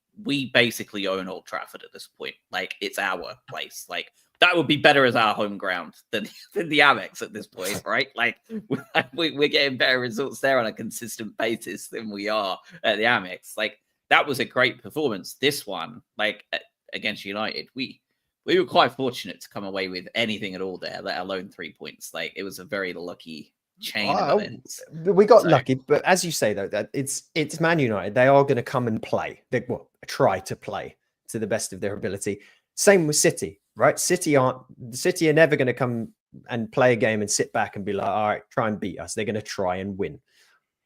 basically own Old Trafford at this point. Like, it's our place. Like, that would be better as our home ground than the AMEX at this point, right? Like, we're getting better results there on a consistent basis than we are at the AMEX. Like, that was a great performance. This one, like, against United, we were quite fortunate to come away with anything at all there, let alone 3 points. Like, it was a very lucky chain of events. We got lucky, but as you say though, that it's Man United. They are going to come and play. They try to play to the best of their ability. Same with City, right? City are never going to come and play a game and sit back and be like, all right, try and beat us. They're going to try and win.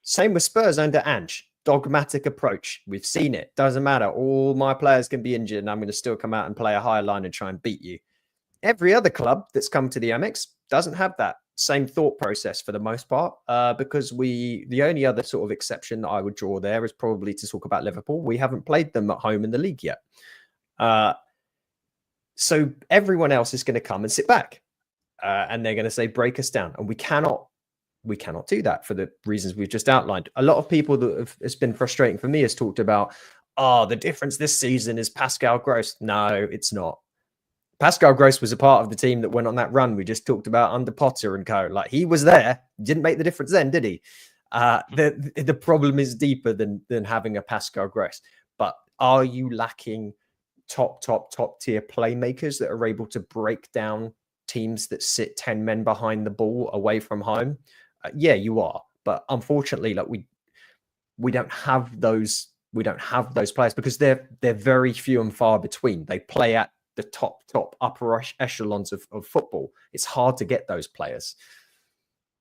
Same with Spurs under Ange. dogmatic approach. We've seen it. Doesn't matter. All my players can be injured and I'm going to still come out and play a higher line and try and beat you. Every other club that's come to the AMEX doesn't have that same thought process for the most part, because the only other sort of exception that I would draw there is probably to talk about Liverpool. We haven't played them at home in the league yet. So everyone else is going to come and sit back and they're going to say, break us down. And we cannot do that for the reasons we've just outlined. A lot of people it's been frustrating for me has talked about, the difference this season is Pascal Gross. No, it's not. Pascal Gross was a part of the team that went on that run we just talked about under Potter and co. Like, he was there, didn't make the difference then, did he? The problem is deeper than having a Pascal Gross. But are you lacking top tier playmakers that are able to break down teams that sit 10 men behind the ball away from home? Yeah, you are. But unfortunately, like we don't have those. We don't have those players because they're very few and far between. They play at the top upper echelons of football. It's hard to get those players.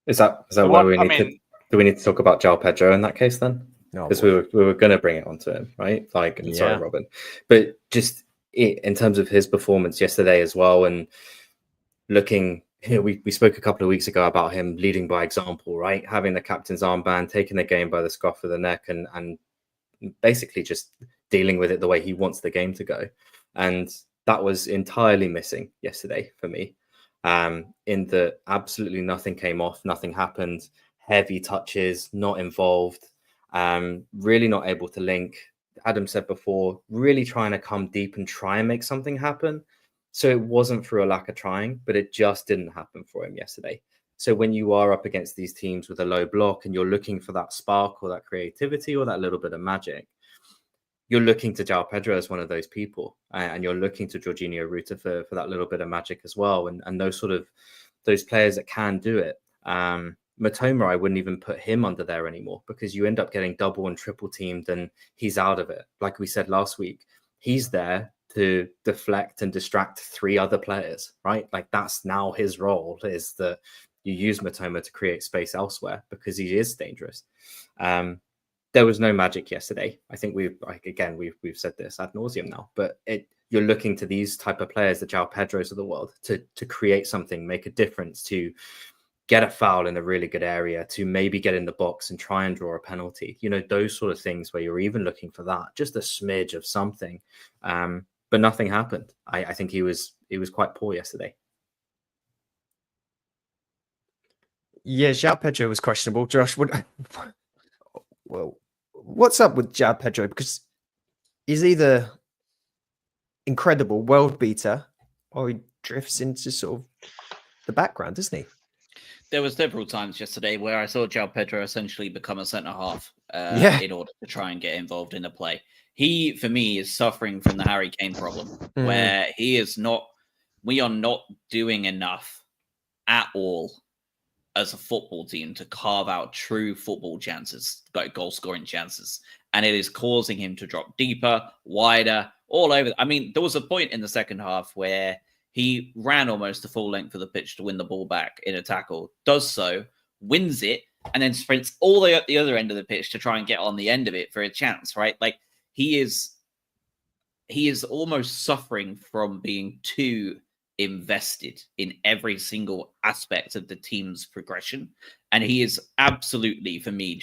Is that why we need to? Do we need to talk about Joao Pedro in that case then? No, because we were going to bring it onto him, right? Like, sorry, Robin, but just in terms of his performance yesterday as well, and looking. We spoke a couple of weeks ago about him leading by example, right? Having the captain's armband, taking the game by the scruff of the neck, and basically just dealing with it the way he wants the game to go. And that was entirely missing yesterday for me. In that absolutely nothing came off, nothing happened, heavy touches, not involved, really not able to link. Adam said before, really trying to come deep and try and make something happen. So it wasn't through a lack of trying, but it just didn't happen for him yesterday. So when you are up against these teams with a low block and you're looking for that spark or that creativity or that little bit of magic, you're looking to Joao Pedro as one of those people. And you're looking to Jorginho Ruta for that little bit of magic as well. And those players that can do it. Matoma, I wouldn't even put him under there anymore because you end up getting double and triple teamed and he's out of it. Like we said last week, he's there to deflect and distract three other players, right? Like, that's now his role, is that you use Matoma to create space elsewhere because he is dangerous. There was no magic yesterday. I think we've said this ad nauseum now, but you're looking to these type of players, the Joao Pedros of the world, to create something, make a difference, to get a foul in a really good area, to maybe get in the box and try and draw a penalty. You know, those sort of things where you're even looking for that, just a smidge of something. But nothing happened. I think he was quite poor yesterday. Yeah, Joao Pedro was questionable. Josh, what's up with Joao Pedro? Because he's either incredible world beater or he drifts into sort of the background, doesn't he? There were several times yesterday where I saw Joao Pedro essentially become a centre-half in order to try and get involved in the play. He, for me, is suffering from the Harry Kane problem, where we are not doing enough at all as a football team to carve out true football chances, like goal-scoring chances. And it is causing him to drop deeper, wider, all over. I mean, there was a point in the second half where he ran almost the full length of the pitch to win the ball back in a tackle, does so, wins it, and then sprints all the way up the other end of the pitch to try and get on the end of it for a chance, right? Like, he is almost suffering from being too invested in every single aspect of the team's progression. And he is absolutely, for me,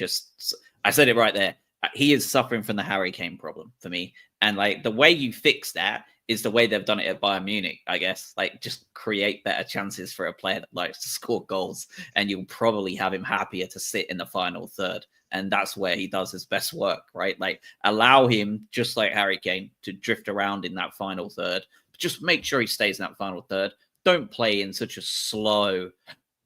I said it right there. He is suffering from the Harry Kane problem for me. And like, the way you fix that is the way they've done it at Bayern Munich, I guess. Like, just create better chances for a player that likes to score goals, and you'll probably have him happier to sit in the final third. And that's where he does his best work, right? Like, allow him, just like Harry Kane, to drift around in that final third. But just make sure he stays in that final third. Don't play in such a slow,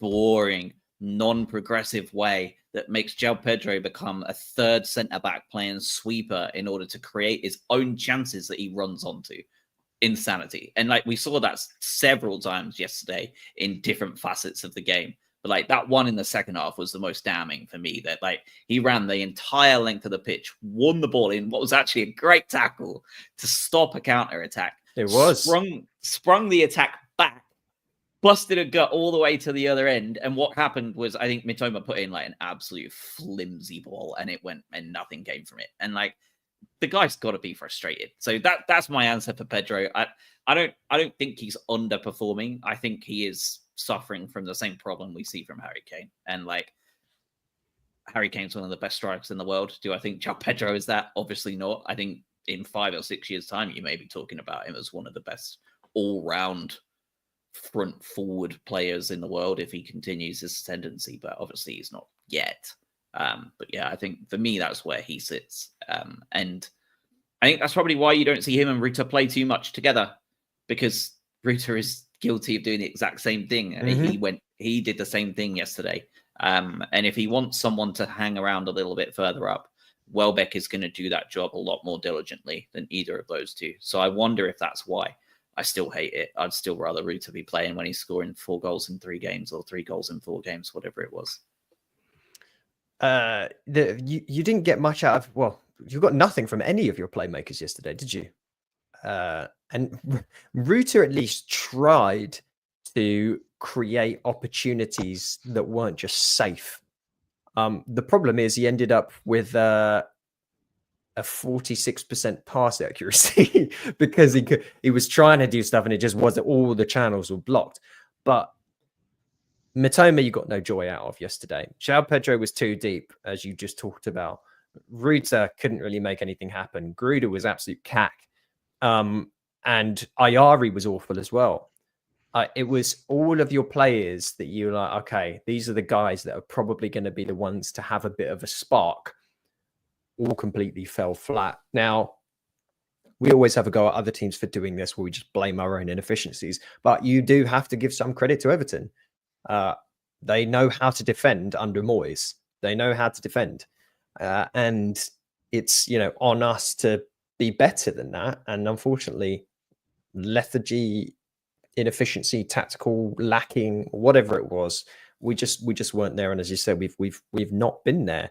boring, non-progressive way that makes Joao Pedro become a third centre-back playing sweeper in order to create his own chances that he runs onto. Insanity. And like, we saw that several times yesterday in different facets of the game. But like, that one in the second half was the most damning for me, that like, he ran the entire length of the pitch, won the ball in what was actually a great tackle to stop a counter attack. It was sprung the attack back, busted a gut all the way to the other end. And what happened was, I think Mitoma put in like an absolute flimsy ball, and it went, and nothing came from it. And like, the guy's got to be frustrated. So that's my answer for Pedro. I don't think he's underperforming. I think he is suffering from the same problem we see from Harry Kane. And like, Harry Kane's one of the best strikers in the world. Do I think Joao Pedro is that? Obviously not. I think in 5 or 6 years' time, you may be talking about him as one of the best all-round front forward players in the world if he continues his tendency. But obviously, he's not yet. But yeah, I think for me, that's where he sits. And I think that's probably why you don't see him and Ruta play too much together, because Ruta is guilty of doing the exact same thing. He did the same thing yesterday. And if he wants someone to hang around a little bit further up, Welbeck is going to do that job a lot more diligently than either of those two. So I wonder if that's why. I still hate it. I'd still rather Ruta be playing when he's scoring 4 goals in 3 games or 3 goals in 4 games, whatever it was. You didn't get much out of, well, you got nothing from any of your playmakers yesterday, did you? And Ruta at least tried to create opportunities that weren't just safe. The problem is he ended up with a 46% pass accuracy because he was trying to do stuff and it just wasn't, all the channels were blocked. But Mitoma, you got no joy out of yesterday. Joao Pedro was too deep, as you just talked about. Ruta couldn't really make anything happen. Gruda was absolute cack. And Ayari was awful as well. It was all of your players that you were like, okay, these are the guys that are probably going to be the ones to have a bit of a spark, all completely fell flat. Now, we always have a go at other teams for doing this, where we just blame our own inefficiencies. But you do have to give some credit to Everton. They know how to defend under Moyes. They know how to defend. And it's, on us to be better than that. And unfortunately, lethargy, inefficiency, tactical lacking, whatever it was, we just weren't there. And as you said, we've not been there.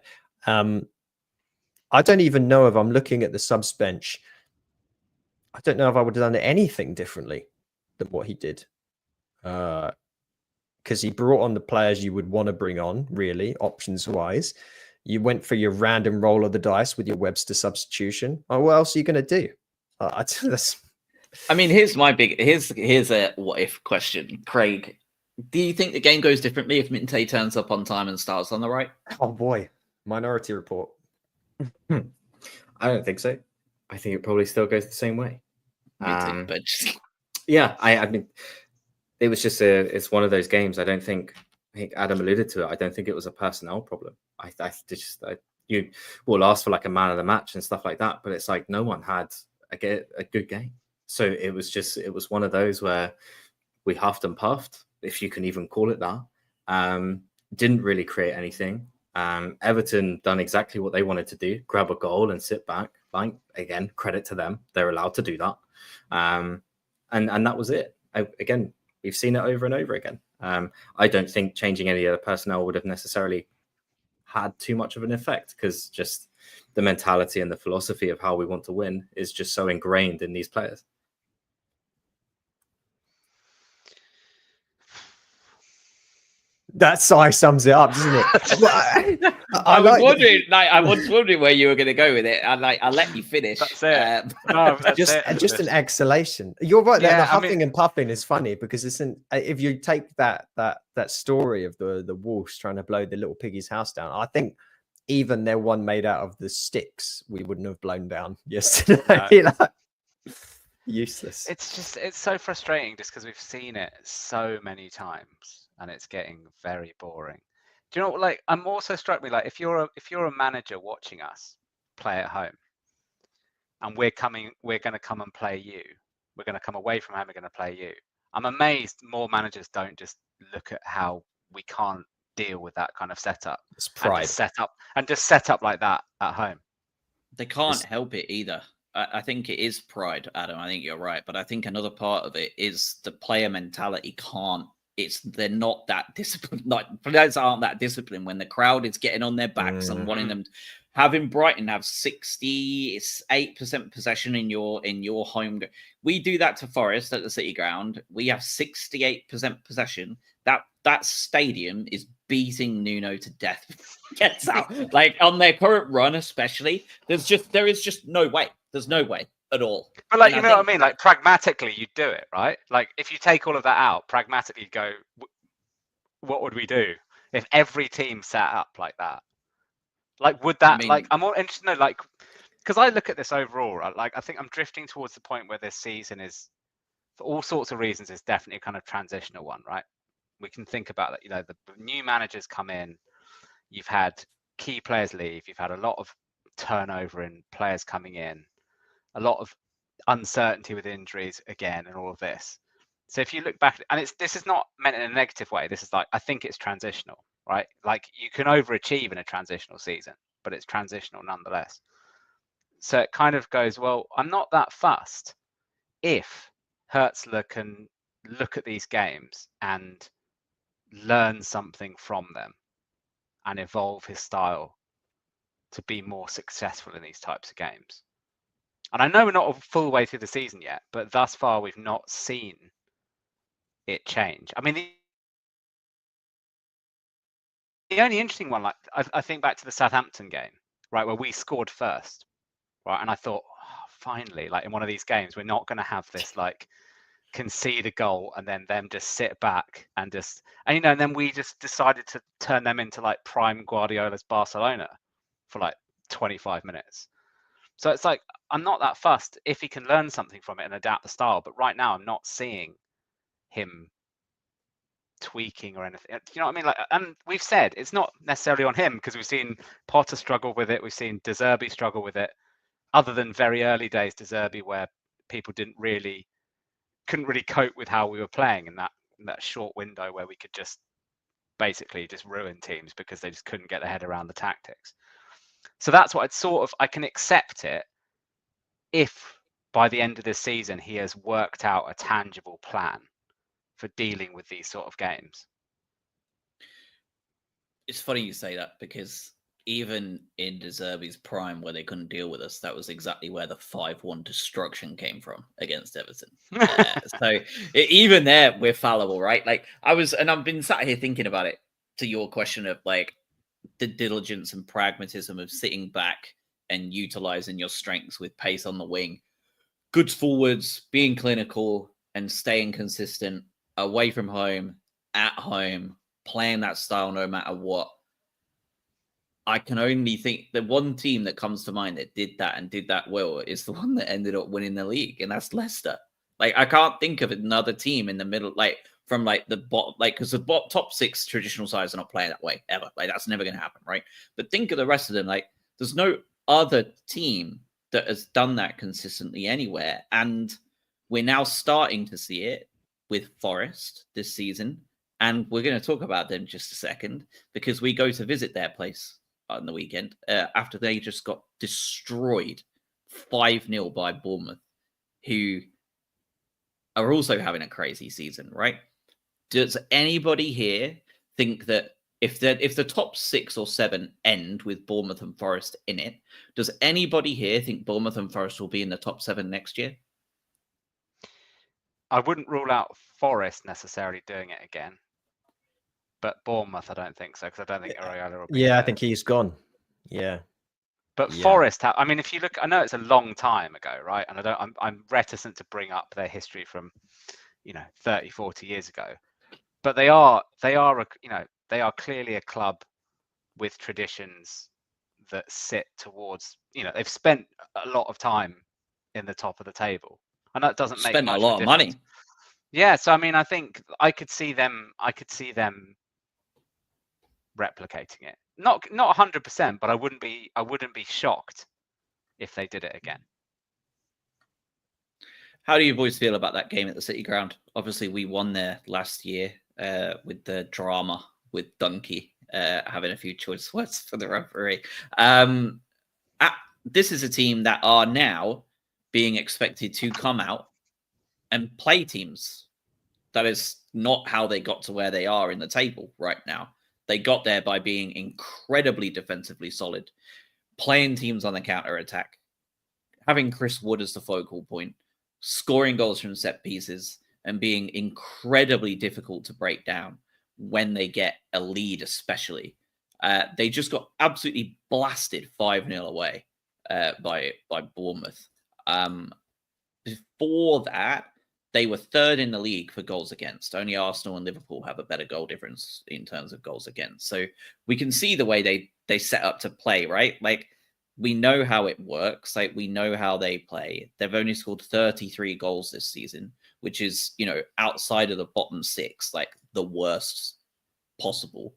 I don't even know if I'm looking at the subs bench. I don't know if I would have done anything differently than what he did. Because he brought on the players you would want to bring on, really, options-wise. You went for your random roll of the dice with your Webster substitution. Oh, what else are you going to do? I mean, here's a what-if question. Craig, do you think the game goes differently if Minte turns up on time and starts on the right? Oh, boy. Minority Report. I don't think so. I think it probably still goes the same way. But yeah, I mean, it was just it's one of those games. I think Adam alluded to it. I don't think it was a personnel problem. You will ask for like a man of the match and stuff like that, but it's like no one had a good game. So it was one of those where we huffed and puffed, if you can even call it that. Didn't really create anything. Everton done exactly what they wanted to do, grab a goal and sit back. Like, again, credit to them. They're allowed to do that. And that was it. Again, we've seen it over and over again. I don't think changing any of the personnel would have necessarily had too much of an effect, because just the mentality and the philosophy of how we want to win is just so ingrained in these players. That sigh sums it up, doesn't it? I was wondering where you were going to go with it. I let you finish. That's it. That's just an exhalation. You're right. Yeah, the huffing and puffing is funny because if you take that story of the wolves trying to blow the little piggy's house down, I think even their one made out of the sticks we wouldn't have blown down yesterday. Useless. It's so frustrating just because we've seen it so many times. And it's getting very boring. Do you know what? Like, I'm also struck me, like, if you're a manager watching us play at home, and we're going to come and play you. We're going to come away from home. We're going to play you. I'm amazed more managers don't just look at how we can't deal with that kind of setup. It's pride. And just set up like that at home. They can't help it either. I think it is pride, Adam. I think you're right, but I think another part of it is the player mentality can't they're not that disciplined. Like players aren't that disciplined when the crowd is getting on their backs and wanting them. Having Brighton have 68% possession in your home. We do that to Forest at the City Ground. We have 68% possession. That stadium is beating Nuno to death. Gets out. Like on their current run, especially. There is just no way. There's no way at all. But like, you know what I mean? Like pragmatically, you do it, right? Like if you take all of that out, pragmatically you go, what would we do if every team sat up like that? Like, would that, I'm more interested to know, like, because I look at this overall, right? Like, I think I'm drifting towards the point where this season is, for all sorts of reasons, is definitely a kind of transitional one, right? We can think about that, you know, the new managers come in, you've had key players leave, you've had a lot of turnover in players coming in, a lot of uncertainty with injuries again, and all of this. So if you look back, and this is not meant in a negative way, this is like, I think it's transitional, right? Like you can overachieve in a transitional season, but it's transitional nonetheless. So it kind of goes, well, I'm not that fussed if Hertzler can look at these games and learn something from them and evolve his style to be more successful in these types of games. And I know we're not a full way through the season yet, but thus far we've not seen it change. I mean, the only interesting one, like I think back to the Southampton game, right, where we scored first, right, and I thought, oh, finally, like in one of these games, we're not going to have this like concede a goal and then them just sit back and you know, and then we just decided to turn them into like prime Guardiola's Barcelona for like 25 minutes. So it's like, I'm not that fussed if he can learn something from it and adapt the style, but right now I'm not seeing him tweaking or anything. You know what I mean? Like, and we've said it's not necessarily on him because we've seen Potter struggle with it, we've seen De Zerbi struggle with it, other than very early days De Zerbi where people couldn't really cope with how we were playing in that short window where we could just basically just ruin teams because they just couldn't get their head around the tactics. So that's what I can accept it if by the end of this season he has worked out a tangible plan for dealing with these sort of games. It's funny you say that because even in De Zerbi's prime where they couldn't deal with us, that was exactly where the 5-1 destruction came from against Everton. So even there, we're fallible, right? Like I've been sat here thinking about it to your question of like the diligence and pragmatism of sitting back and utilizing your strengths with pace on the wing, good forwards, being clinical and staying consistent away from home, at home, playing that style no matter what. I can only think the one team that comes to mind that did that and did that well is the one that ended up winning the league, and that's Leicester. Like I can't think of another team in the middle, like from like the bottom, like because the top 6 traditional sides are not playing that way ever. Like that's never going to happen, right? But think of the rest of them. Like there's no other team that has done that consistently anywhere, and we're now starting to see it with Forest this season, and we're going to talk about them in just a second because we go to visit their place on the weekend after they just got destroyed 5-0 by Bournemouth, who are also having a crazy season, right? Does anybody here think that if the top 6 or 7 end with Bournemouth and Forest in it, does anybody here think Bournemouth and Forest will be in the top 7 next year? I wouldn't rule out Forest necessarily doing it again, but Bournemouth, I don't think so because I don't think Ariola will be there. I think he's gone. Yeah. But Forest, I mean, if you look, I know it's a long time ago, right? And I'm reticent to bring up their history from, 30, 40 years ago. But they are clearly a club with traditions that sit towards, they've spent a lot of time in the top of the table, and that doesn't make spent much a lot of money. Yeah, so I mean, I think I could see them replicating it. Not 100%, but I wouldn't be shocked if they did it again. How do you boys feel about that game at the City Ground? Obviously, we won there last year with the drama with Dunkey having a few choice words for the referee. This is a team that are now being expected to come out and play teams That is not how they got to where they are in the table right now. They got there by being incredibly defensively solid, playing teams on the counter attack, having Chris Wood as the focal point, scoring goals from set pieces, and being incredibly difficult to break down when they get a lead, especially. They just got absolutely blasted 5-0 away by Bournemouth. Before that, they were third in the league for goals against. Only Arsenal and Liverpool have a better goal difference in terms of goals against. So we can see the way they set up to play, right? Like, we know how it works. Like, we know how they play. They've only scored 33 goals this season, which is, outside of the bottom six, like the worst possible.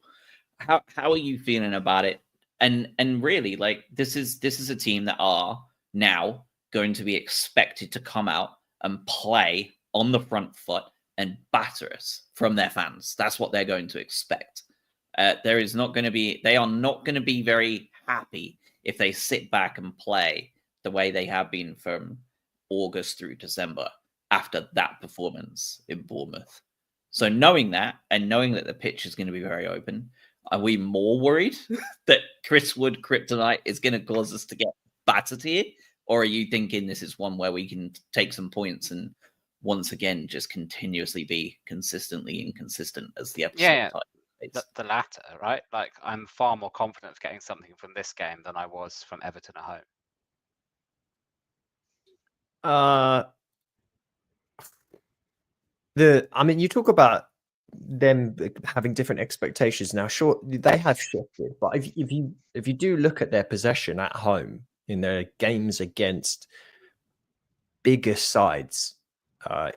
How are you feeling about it? And really, like, this is a team that are now going to be expected to come out and play on the front foot and batter us from their fans. That's what they're going to expect. They are not going to be very happy if they sit back and play the way they have been from August through December after that performance in Bournemouth. So knowing that, and knowing that the pitch is going to be very open, are we more worried that Chris Wood kryptonite is going to cause us to get battered here? Or are you thinking this is one where we can take some points and once again just continuously be consistently inconsistent as the episode? The latter, right? Like, I'm far more confident of getting something from this game than I was from Everton at home. You talk about them having different expectations now. Sure, they have shifted, but if you do look at their possession at home in their games against bigger sides,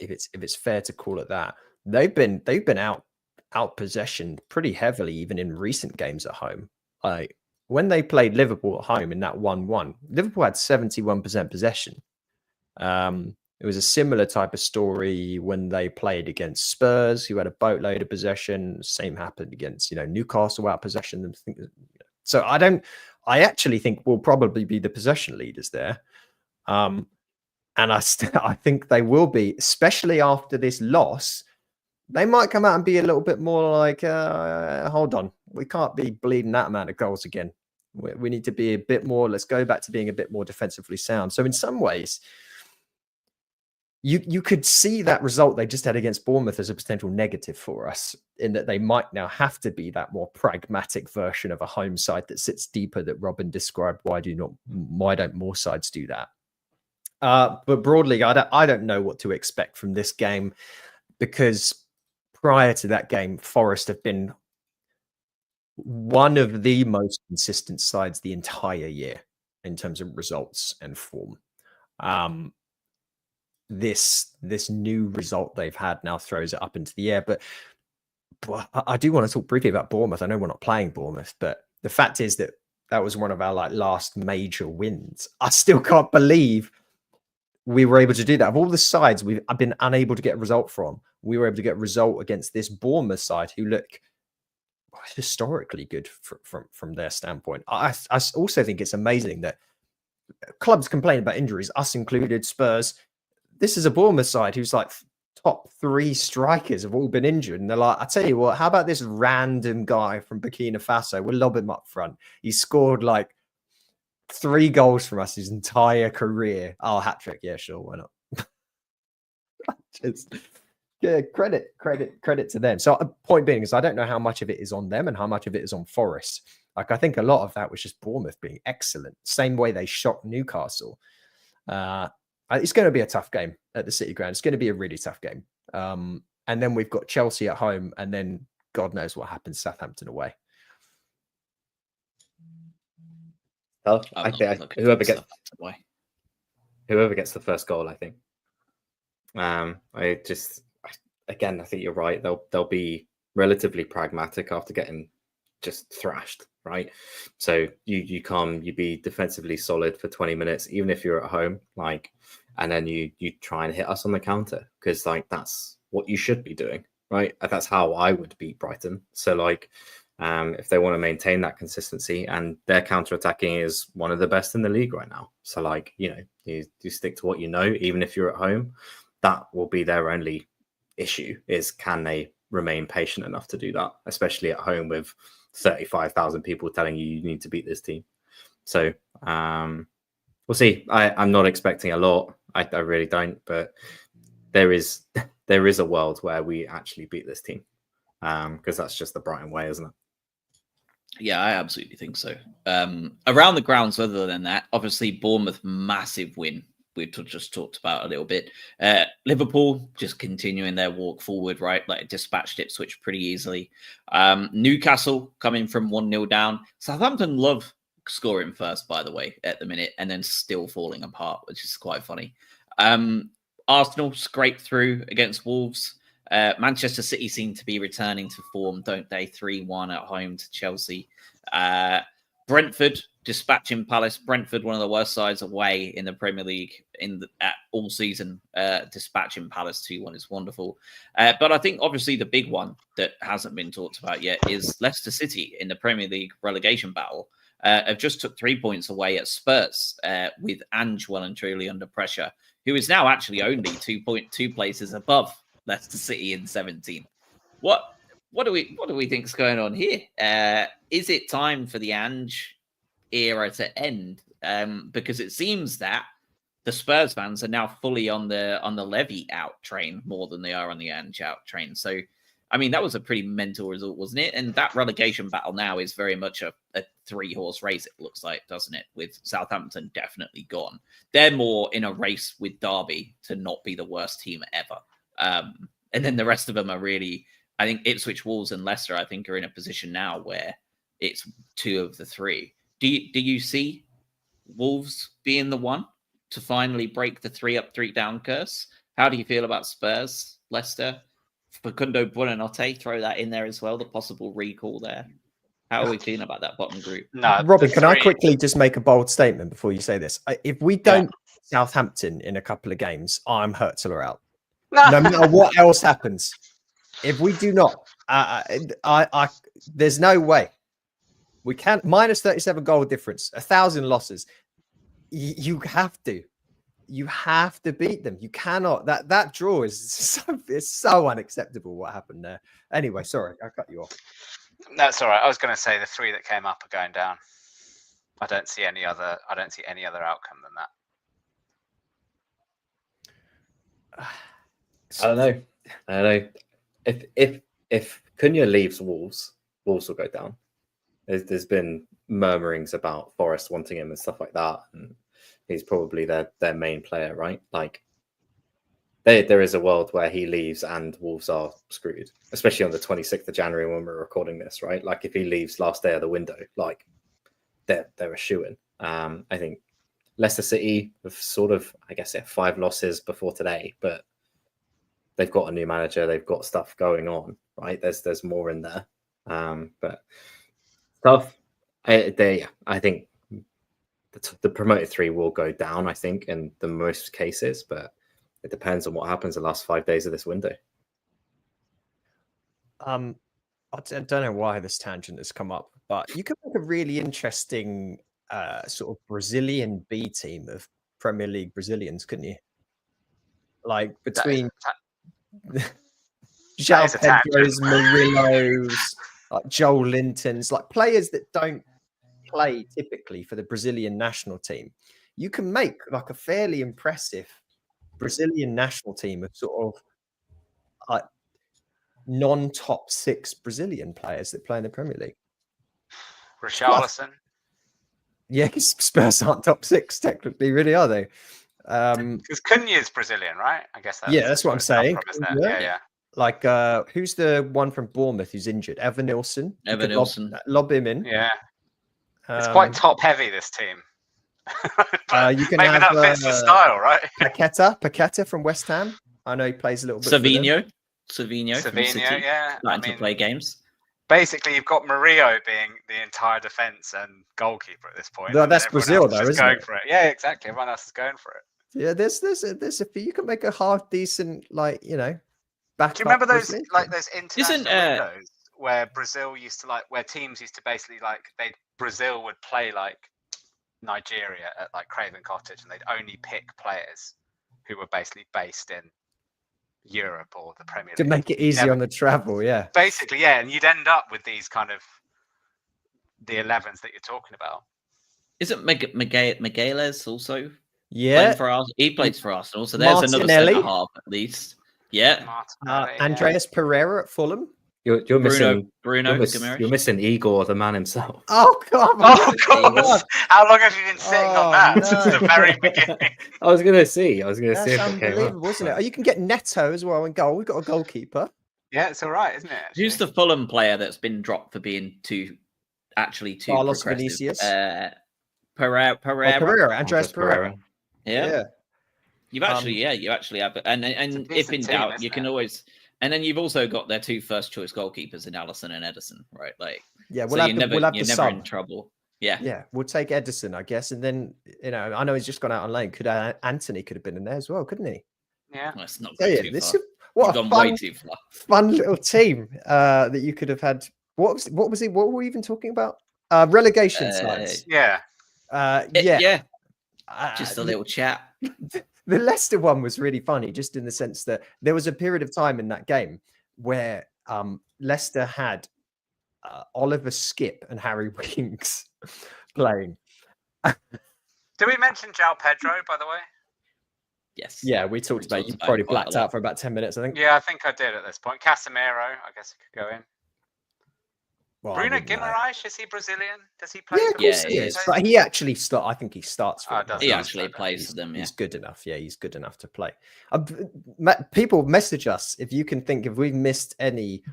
if it's fair to call it that, they've been out possessioned pretty heavily, even in recent games at home. Like, when they played Liverpool at home in that 1-1, Liverpool had 71% possession. It was a similar type of story when they played against Spurs, who had a boatload of possession. Same happened against, Newcastle out possession. So I actually think we'll probably be the possession leaders there. And I think they will be, especially after this loss. They might come out and be a little bit more like, hold on, we can't be bleeding that amount of goals again. We need to be a bit more, let's go back to being a bit more defensively sound. So in some ways, you could see that result they just had against Bournemouth as a potential negative for us, in that they might now have to be that more pragmatic version of a home side that sits deeper that Robin described. Why don't more sides do that? But broadly, I don't know what to expect from this game, because prior to that game, Forest have been one of the most consistent sides the entire year in terms of results and form. This new result they've had now throws it up into the air. But I do want to talk briefly about Bournemouth. I know we're not playing Bournemouth, but the fact is that was one of our last major wins. I still can't believe we were able to do that. Of all the sides I've been unable to get a result from, we were able to get a result against this Bournemouth side who look historically good from their standpoint. I also think it's amazing that clubs complain about injuries, us included, Spurs. This is a Bournemouth side who's like top 3 strikers have all been injured. And they're like, I tell you what, how about this random guy from Burkina Faso? We'll lob him up front. He scored like 3 goals from us his entire career. Oh, hat trick. Yeah, sure. Why not? Just, yeah, credit to them. So point being is I don't know how much of it is on them and how much of it is on Forest. Like, I think a lot of that was just Bournemouth being excellent. Same way they shocked Newcastle. It's going to be a tough game at the City Ground. It's going to be a really tough game. And then we've got Chelsea at home, and then God knows what happens Southampton away. Well, I think whoever gets the first goal, I think. I think you're right. They'll be relatively pragmatic after getting just thrashed, right? So you be defensively solid for 20 minutes, even if you're at home, and then you try and hit us on the counter, because that's what you should be doing, right? That's how I would beat Brighton. So if they want to maintain that consistency, and their counter-attacking is one of the best in the league right now. So you stick to what you know, even if you're at home, that will be their only issue is, can they remain patient enough to do that, especially at home with 35,000 people telling you need to beat this team. So we'll see. I'm not expecting a lot. I really don't, but there is a world where we actually beat this team, because that's just the Brighton way, isn't it? Yeah, I absolutely think so. Around the grounds, other than that, obviously Bournemouth, massive win. We've just talked about a little bit. Liverpool just continuing their walk forward, right? Like dispatched Ipswich pretty easily. Newcastle coming from 1-0 down. Southampton love scoring first, by the way, at the minute, and then still falling apart, which is quite funny. Arsenal scraped through against Wolves. Manchester City seem to be returning to form, don't they? 3-1 at home to Chelsea. Brentford dispatching Palace. Brentford, one of the worst sides away in the Premier League at all season. Dispatching Palace 2-1 is wonderful. But I think obviously the big one that hasn't been talked about yet is Leicester City in the Premier League relegation battle. Have just took 3 points away at Spurs with Ange well and truly under pressure, who is now actually only 2.2 places above Leicester City in 17th. What do we think is going on here? Is it time for the Ange era to end? Because it seems that the Spurs fans are now fully on the Levy out train more than they are on the Ange out train. So, I mean, that was a pretty mental result, wasn't it? And that relegation battle now is very much a 3-horse race, it looks like, doesn't it? With Southampton definitely gone. They're more in a race with Derby to not be the worst team ever. And then the rest of them are really, I think Ipswich, Wolves, and Leicester, I think, are in a position now where it's 2 of the 3. Do you see Wolves being the one to finally break the 3 up, 3 down curse? How do you feel about Spurs, Leicester? Facundo Buonanotte, throw that in there as well, the possible recall there. How are we feeling about that bottom group? No, Robin, can I quickly just make a bold statement before you say this? If we don't Southampton in a couple of games, I'm Hurtler out. No matter what else happens. If we do not, there's no way. We can't. Minus 37 goal difference, 1,000 losses. You have to. You have to beat them. You cannot. That draw is so unacceptable. What happened there? Anyway, sorry, I cut you off. That's all right. I was going to say the 3 that came up are going down. I don't see any other outcome than that. I don't know. If Cunha leaves Wolves will go down. There's been murmurings about Forest wanting him and stuff like that, and he's probably their main player, right? Like, there is a world where he leaves and Wolves are screwed, especially on the 26th of January when we're recording this, right? Like, if he leaves last day of the window, like, they're a shoo-in. I think Leicester City have sort of, I guess, 5 losses before today, but they've got a new manager, they've got stuff going on, right? There's more in there, but tough. I think the promoted 3 will go down, I think, in the most cases, but it depends on what happens the last 5 days of this window. I don't know why this tangent has come up, but you could make a really interesting sort of Brazilian B team of Premier League Brazilians, couldn't you? Like between Joao Pedro's, Murillo's, like Joel Linton's, like players that don't play typically for the Brazilian national team. You can make like a fairly impressive Brazilian national team of sort of like non-top 6 Brazilian players that play in the Premier League. Richarlison. Yeah, because Spurs aren't top 6 technically, really, are they? Because Cunha is Brazilian, right? I guess that's what I'm saying. Yeah. Like, who's the one from Bournemouth who's injured? Evan Nilsson. Lob him in. Yeah. It's quite top-heavy, this team. You can maybe have, that fits the style, right? Paqueta from West Ham. I know he plays a little bit. Savinho, yeah. To play games. Basically, you've got Murillo being the entire defense and goalkeeper at this point. No, that's Brazil, though, isn't it? For it. Yeah, exactly. Everyone else is going for it. Yeah, there's a few. You can make a half decent, like, you know, back. Do you remember those international windows where Brazil used to where teams used to basically Brazil would play like Nigeria at like Craven Cottage, and they'd only pick players who were basically based in Europe or the Premier League. To make it easy on the travel, yeah. Basically, yeah, and you'd end up with these kind of the 11s that you're talking about. Isn't Migueles also playing Yeah. for Arsenal? He plays for Arsenal, so there's another Martinelli. centre half at least. Yeah, Martinelli, Andreas Pereira at Fulham. You're missing Bruno you're Guimaraes. missing Igor, the man himself. Oh God! Oh God! How long have you been sitting on that no. since the very beginning? I was gonna see if That's it came unbelievable, up. isn't it? Oh, you can get Neto as well in goal. We've got a goalkeeper. Yeah, it's all right, isn't it? Who's the Fulham player that's been dropped for being too Carlos progressive? Vinicius. Pereira. Pereira, Andres Pereira. Yeah. You actually have, and if decent in team, doubt, isn't you can it? always. And then you've also got their 2 first-choice goalkeepers in Alisson and Edison, right? Like, Yeah, so we'll you're have the never in sub. trouble. Yeah. Yeah, we'll take Edison, I guess, and then I know he's just gone out on loan. Anthony could have been in there as well, couldn't he? Yeah. Let's not So go yeah, too this far. is what You've a gone way too far. fun little team that you could have had. What was it? What were we even talking about? Relegation sides. Yeah. Yeah. Just a little chat. The Leicester one was really funny, just in the sense that there was a period of time in that game where Leicester had Oliver Skip and Harry Winks playing. Did we mention Joao Pedro, by the way? Yes. Yeah, we talked about. You about probably it quite a blacked lot. out for about 10 minutes, I think. Yeah, I think I did at this point. Casemiro, I guess he could go in. Well, I Bruno wouldn't know. Guimaraes, is he Brazilian? Does he play? Yeah, for of course Yeah, he he is. is. But he actually I think he starts for Oh, them. does He Yeah. actually plays for them. Yeah. He's good enough. Yeah, he's good enough to play. People message us if you can think if we've missed any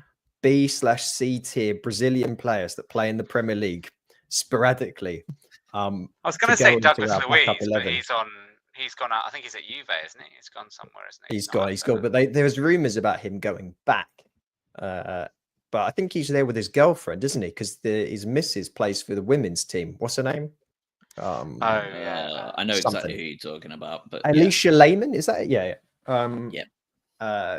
B/C tier Brazilian players that play in the Premier League sporadically. I was going to to go say into Douglas our Luiz, backup but 11. he's gone out. I think he's at Juve, isn't he? He's gone somewhere, isn't he? He's gone. But there was rumours about him going back. But I think he's there with his girlfriend, isn't he? Because his missus plays for the women's team. What's her name? Oh, Yeah, I know something. exactly who you're talking about. But Alicia Lehman, is that it? Yeah.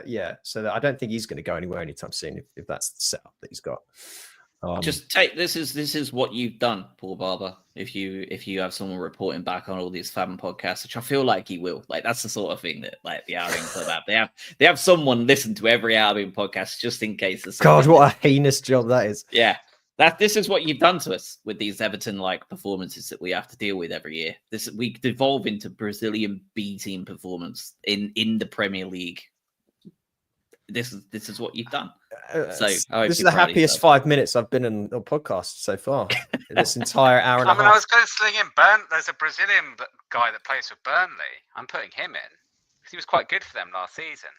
Yeah. So I don't think he's going to go anywhere anytime soon if that's the setup that he's got. Just take this is what you've done, Paul Barber. If you have someone reporting back on all these Fathom podcasts, which I feel like he will, like that's the sort of thing that like the Albion Club have. They have someone listen to every Albion podcast just in case. God, what a heinous job that is. Yeah, this is what you've done to us with these Everton like performances that we have to deal with every year. We devolve into Brazilian B team performance in the Premier League. This is what you've done. So this is the happiest 5 minutes I've been in a podcast so far. This entire hour and a half. I was going to sling in There's a Brazilian guy that plays for Burnley. I'm putting him in because he was quite good for them last season.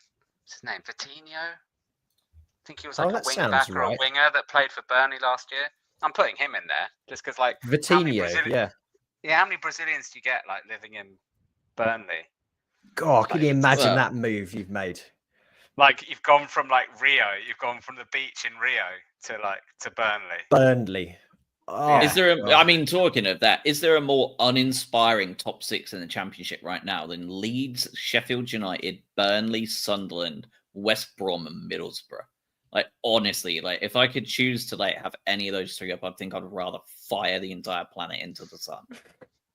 What's his name? Vitinho? I think he was like a wing back or a winger that played for Burnley last year. I'm putting him in there just because, like, Vitinho, yeah. How many Brazilians do you get like living in Burnley? God, can you imagine that move you've made? Like you've gone from like Rio, you've gone from the beach in Rio to Burnley. Burnley. Oh, is there I mean, talking of that, is there a more uninspiring top 6 in the Championship right now than Leeds, Sheffield United, Burnley, Sunderland, West Brom, and Middlesbrough? Like honestly, like if I could choose to like have any of those 3 up, I think I'd rather fire the entire planet into the sun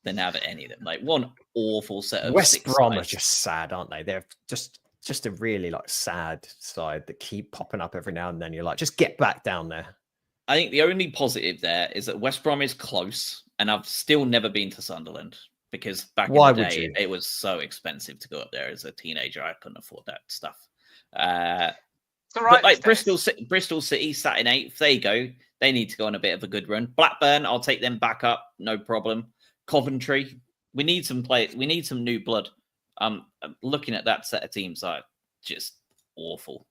than have any of them. Like one awful set of West Brom sides. are just sad, aren't they? They're just a really like sad side that keep popping up every now and then. You're like, just get back down there. I think the only positive there is that West Brom is close, and I've still never been to Sunderland because back in the day it was so expensive to go up there as a teenager. I couldn't afford that stuff. But like Bristol City sat in 8th. There you go. They need to go on a bit of a good run. Blackburn, I'll take them back up, no problem. Coventry, we need some play. We need some new blood. Looking at that set of teams, are just awful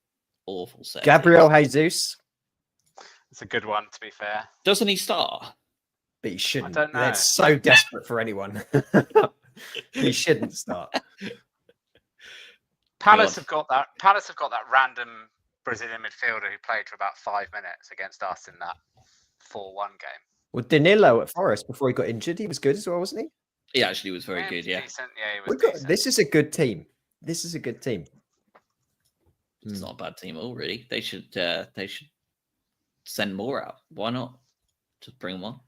set. Gabriel Jesus. It's a good one, to be fair. Doesn't he start? But he shouldn't. I don't know. It's so desperate for anyone. He shouldn't start. Palace have got that random Brazilian midfielder who played for about 5 minutes against us in that 4-1 game. Well, Danilo at Forest before he got injured, he was good as well, wasn't he? He actually was very good. Yeah, decent. Yeah, he was decent. This is a good team. This is a good team. It's not a bad team at all, really. They should send more out. Why not? Just bring them on.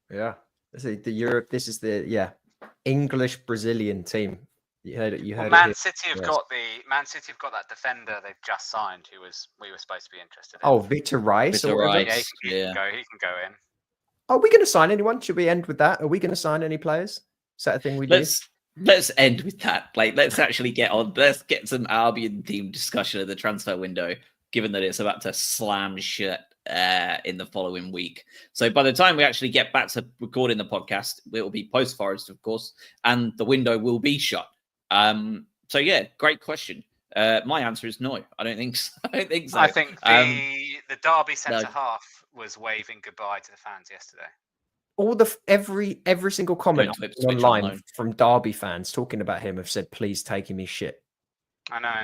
Yeah. This is the English Brazilian team. You heard it. You heard Man it. City have Yes. got that defender they've just signed, we were supposed to be interested in. Oh, Victor Rice. Victor or whatever. Rice. He can go in. Are we going to sign anyone? Should we end with that? Are we going to sign any players? Is that a thing we do? Let's end with that. Like, let's actually get on. Let's get some Albion themed discussion of the transfer window, given that it's about to slam shut in the following week. So by the time we actually get back to recording the podcast, it will be post Forest, of course, and the window will be shut. So yeah, great question. My answer is no. I don't think so. I think the Derby centre half was waving goodbye to the fans yesterday. All every single comment online from Derby fans talking about him have said, "Please take him his shit." I know.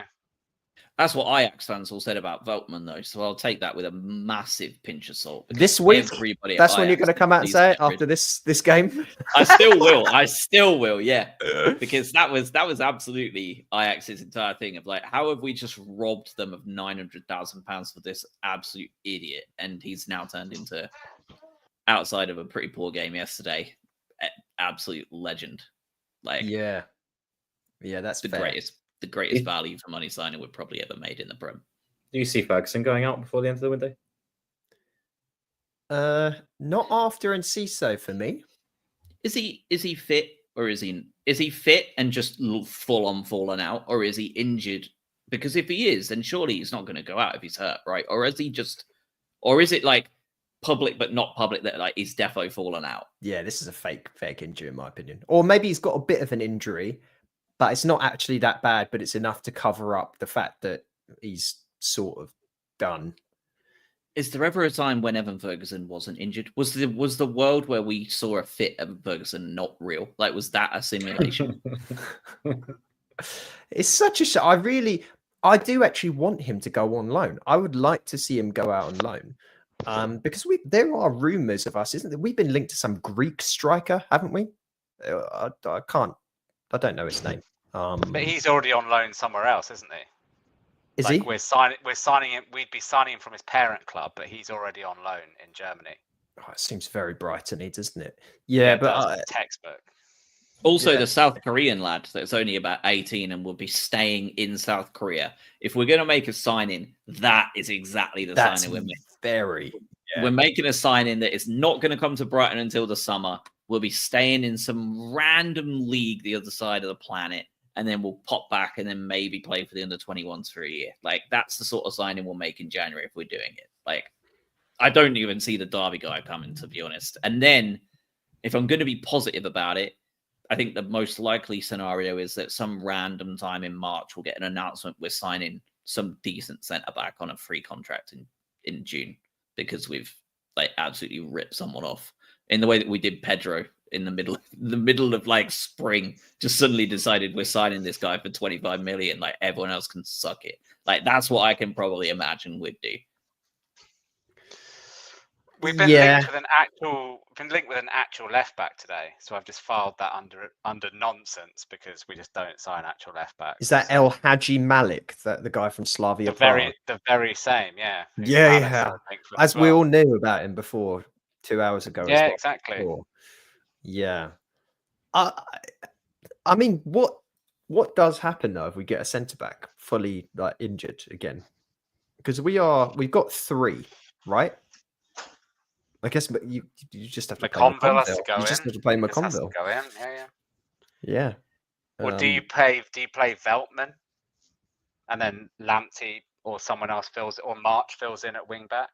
That's what Ajax fans all said about Veltman, though. So I'll take that with a massive pinch of salt. This week, that's when you're going to come out and say it after this game. I still will. I still will. Yeah, because that was absolutely Ajax's entire thing of like, how have we just robbed them of £900,000 for this absolute idiot? And he's now turned into, outside of a pretty poor game yesterday, absolute legend. Like, yeah, that's the fair. The greatest value for money signing we've probably ever made in the Prem. Do you see Ferguson going out before the end of the window? Not after Enciso for me. Is he fit, or is he fit and just full on fallen out, or is he injured? Because if he is, then surely he's not going to go out if he's hurt, right? Or is it like public but not public that like he's defo fallen out? Yeah, this is a fake injury in my opinion. Or maybe he's got a bit of an injury, but it's not actually that bad, but it's enough to cover up the fact that he's sort of done. Is there ever a time when Evan Ferguson wasn't injured? Was the world where we saw a fit Evan Ferguson not real? Like, was that a simulation? It's such a shame. I do actually want him to go on loan. I would like to see him go out on loan. Because there are rumours of us, isn't there? We've been linked to some Greek striker, haven't we? I don't know his name. But he's already on loan somewhere else, isn't he? Is he? We're signing him. We'd be signing him from his parent club, but he's already on loan in Germany. Oh, it seems very Brighton-y, doesn't it? Yeah, but textbook. Also, the South Korean lad that's only about 18 and will be staying in South Korea. If we're going to make a signing, that is exactly the signing we're making. We're making a signing that is not going to come to Brighton until the summer. We'll be staying in some random league the other side of the planet, and then we'll pop back and then maybe play for the under-21s for a year. Like, that's the sort of signing we'll make in January if we're doing it. Like, I don't even see the Derby guy coming, to be honest. And then, if I'm going to be positive about it, I think the most likely scenario is that some random time in March we'll get an announcement we're signing some decent centre-back on a free contract in June, because we've like absolutely ripped someone off in the way that we did Pedro in the middle of like spring. Just suddenly decided we're signing this guy for 25 million. Like, everyone else can suck it. Like, that's what I can probably imagine we'd do. We've been linked with an actual left back today, so I've just filed that under nonsense because we just don't sign actual left backs. Is that El Hadji Malik, the guy from Slavia Prague? The very same, yeah. Yeah. As we all knew about him before 2 hours ago. Yeah, exactly. Yeah. I mean, what does happen though if we get a centre back fully like injured again? Because we've got 3, right? I guess, but you just have to play McConville. Has to go in. You just have to play McConville. Go in. Yeah. Or do you play Veltman, and then Lamptey or someone else fills it, or March fills in at wing back?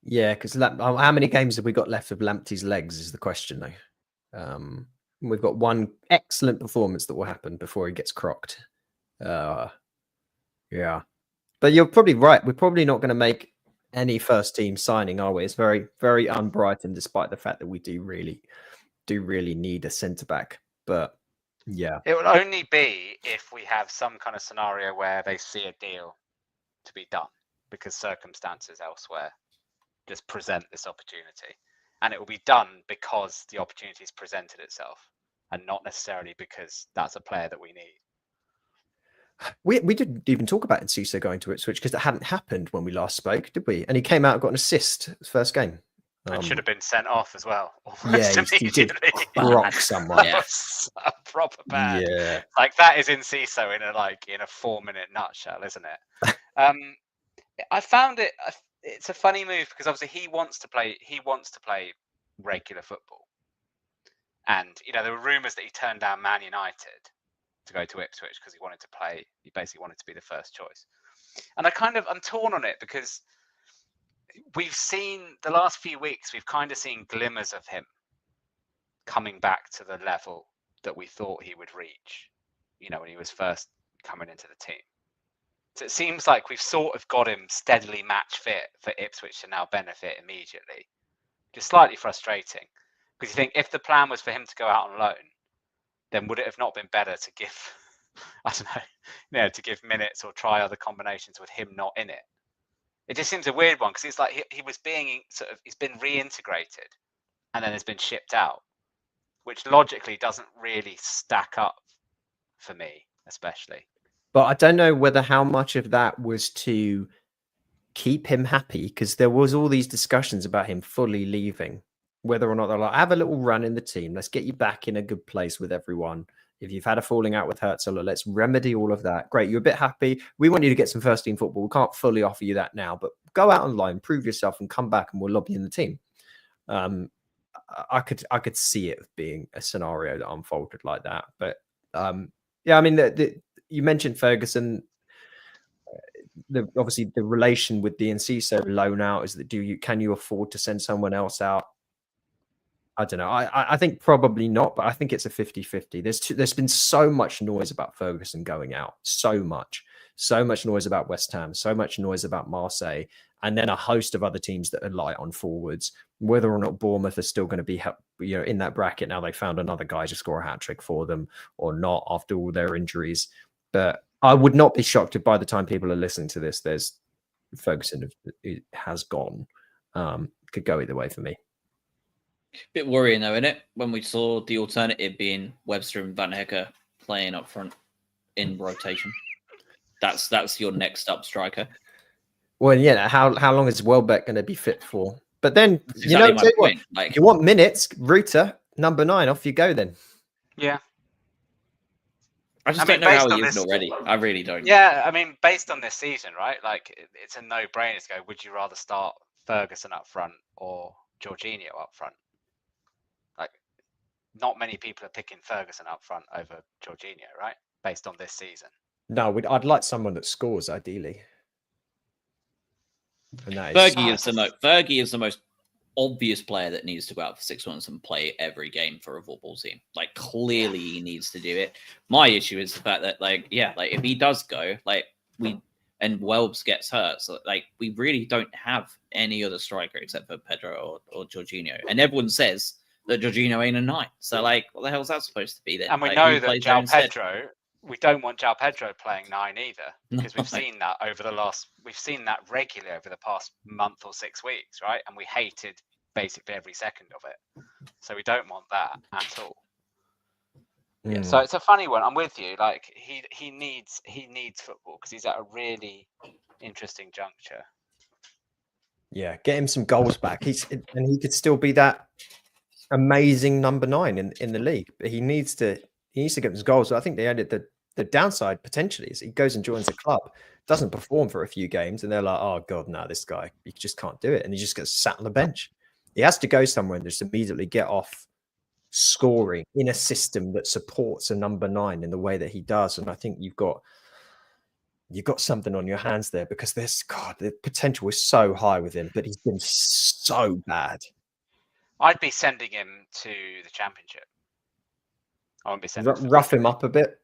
Yeah, because how many games have we got left of Lamptey's legs is the question, though. We've got one excellent performance that will happen before he gets crocked. Yeah. But you're probably right. We're probably not going to make any first team signing, are we? It's very, very un-Brighton, despite the fact that we do really need a centre back. But yeah, it will only be if we have some kind of scenario where they see a deal to be done because circumstances elsewhere just present this opportunity, and it will be done because the opportunity has presented itself and not necessarily because that's a player that we need. We didn't even talk about Enciso going to Ipswich because that hadn't happened when we last spoke, did we? And he came out and got an assist his first game. And should have been sent off as well. Yeah, Almost he did immediately. rock someone. Yeah. So proper bad. Yeah. Like that is in CISO in a 4-minute nutshell, isn't it? I found it's a funny move because obviously he wants to play regular football. And there were rumours that he turned down Man United to go to Ipswich because he basically wanted to be the first choice. And I'm torn on it because we've seen the last few weeks, we've kind of seen glimmers of him coming back to the level that we thought he would reach, when he was first coming into the team. So it seems like we've sort of got him steadily match fit for Ipswich to now benefit immediately. Just slightly frustrating because you think if the plan was for him to go out on loan, then would it have not been better to give, I don't know, to give minutes or try other combinations with him not in it? It just seems a weird one because it's like he was being he's been reintegrated and then has been shipped out, which logically doesn't really stack up for me, especially. But I don't know whether how much of that was to keep him happy, because there was all these discussions about him fully leaving, whether or not they're like, have a little run in the team. Let's get you back in a good place with everyone. If you've had a falling out with Herzl, let's remedy all of that. Great, you're a bit happy. We want you to get some first team football. We can't fully offer you that now, but go out on loan, prove yourself, and come back, and we'll lobby in the team. I could see it being a scenario that unfolded like that. But yeah, I mean, you mentioned Ferguson. Obviously, the relation with DNC so loan out is that can you afford to send someone else out? I don't know. I think probably not, but I think it's a 50-50. There's been so much noise about Ferguson going out, so much noise about West Ham, so much noise about Marseille, and then a host of other teams that are light on forwards. Whether or not Bournemouth are still going to be, in that bracket now, they found another guy to score a hat trick for them or not after all their injuries. But I would not be shocked if by the time people are listening to this, there's Ferguson has gone. Could go either way for me. Bit worrying though, isn't it? When we saw the alternative being Webster and Van Hecker playing up front in rotation. That's your next up striker. Well, yeah. How long is Welbeck going to be fit for? But then Exactly my point. Like, you want minutes, Ruta, number 9, off you go then. Yeah. I don't know how he isn't already. I really don't. Yeah, I mean, based on this season, right? Like, it's a no-brainer to go, would you rather start Ferguson up front or Jorginho up front? Like, not many people are picking Ferguson up front over Jorginho, right? Based on this season. No, I'd like someone that scores, ideally. And that Fergie is the most obvious player that needs to go out for 6 months and play every game for a football team. Like, clearly he needs to do it. My issue is the fact that, if he does go, and Welbs gets hurt, so we really don't have any other striker except for Pedro or Jorginho. And everyone says that Jorginho ain't a 9. So what the hell is that supposed to be then? And we know that Joao Pedro, we don't want Joao Pedro playing 9 either, because we've seen that regularly over the past month or 6 weeks, right? And we hated basically every second of it. So we don't want that at all. Yeah, so it's a funny one. I'm with you. Like he needs football because he's at a really interesting juncture. Yeah, get him some goals back. He could still be that amazing number 9 in the league. But he needs to get some goals. So I think they added the downside potentially is he goes and joins a club, doesn't perform for a few games, and they're like, oh god, no, this guy, he just can't do it, and he just gets sat on the bench. He has to go somewhere and just immediately get off scoring in a system that supports a number 9 in the way that he does. And I think you've got something on your hands there, because the potential is so high with him, but he's been so bad. I'd be sending him to the Championship. I won't be sending him rough him up a bit.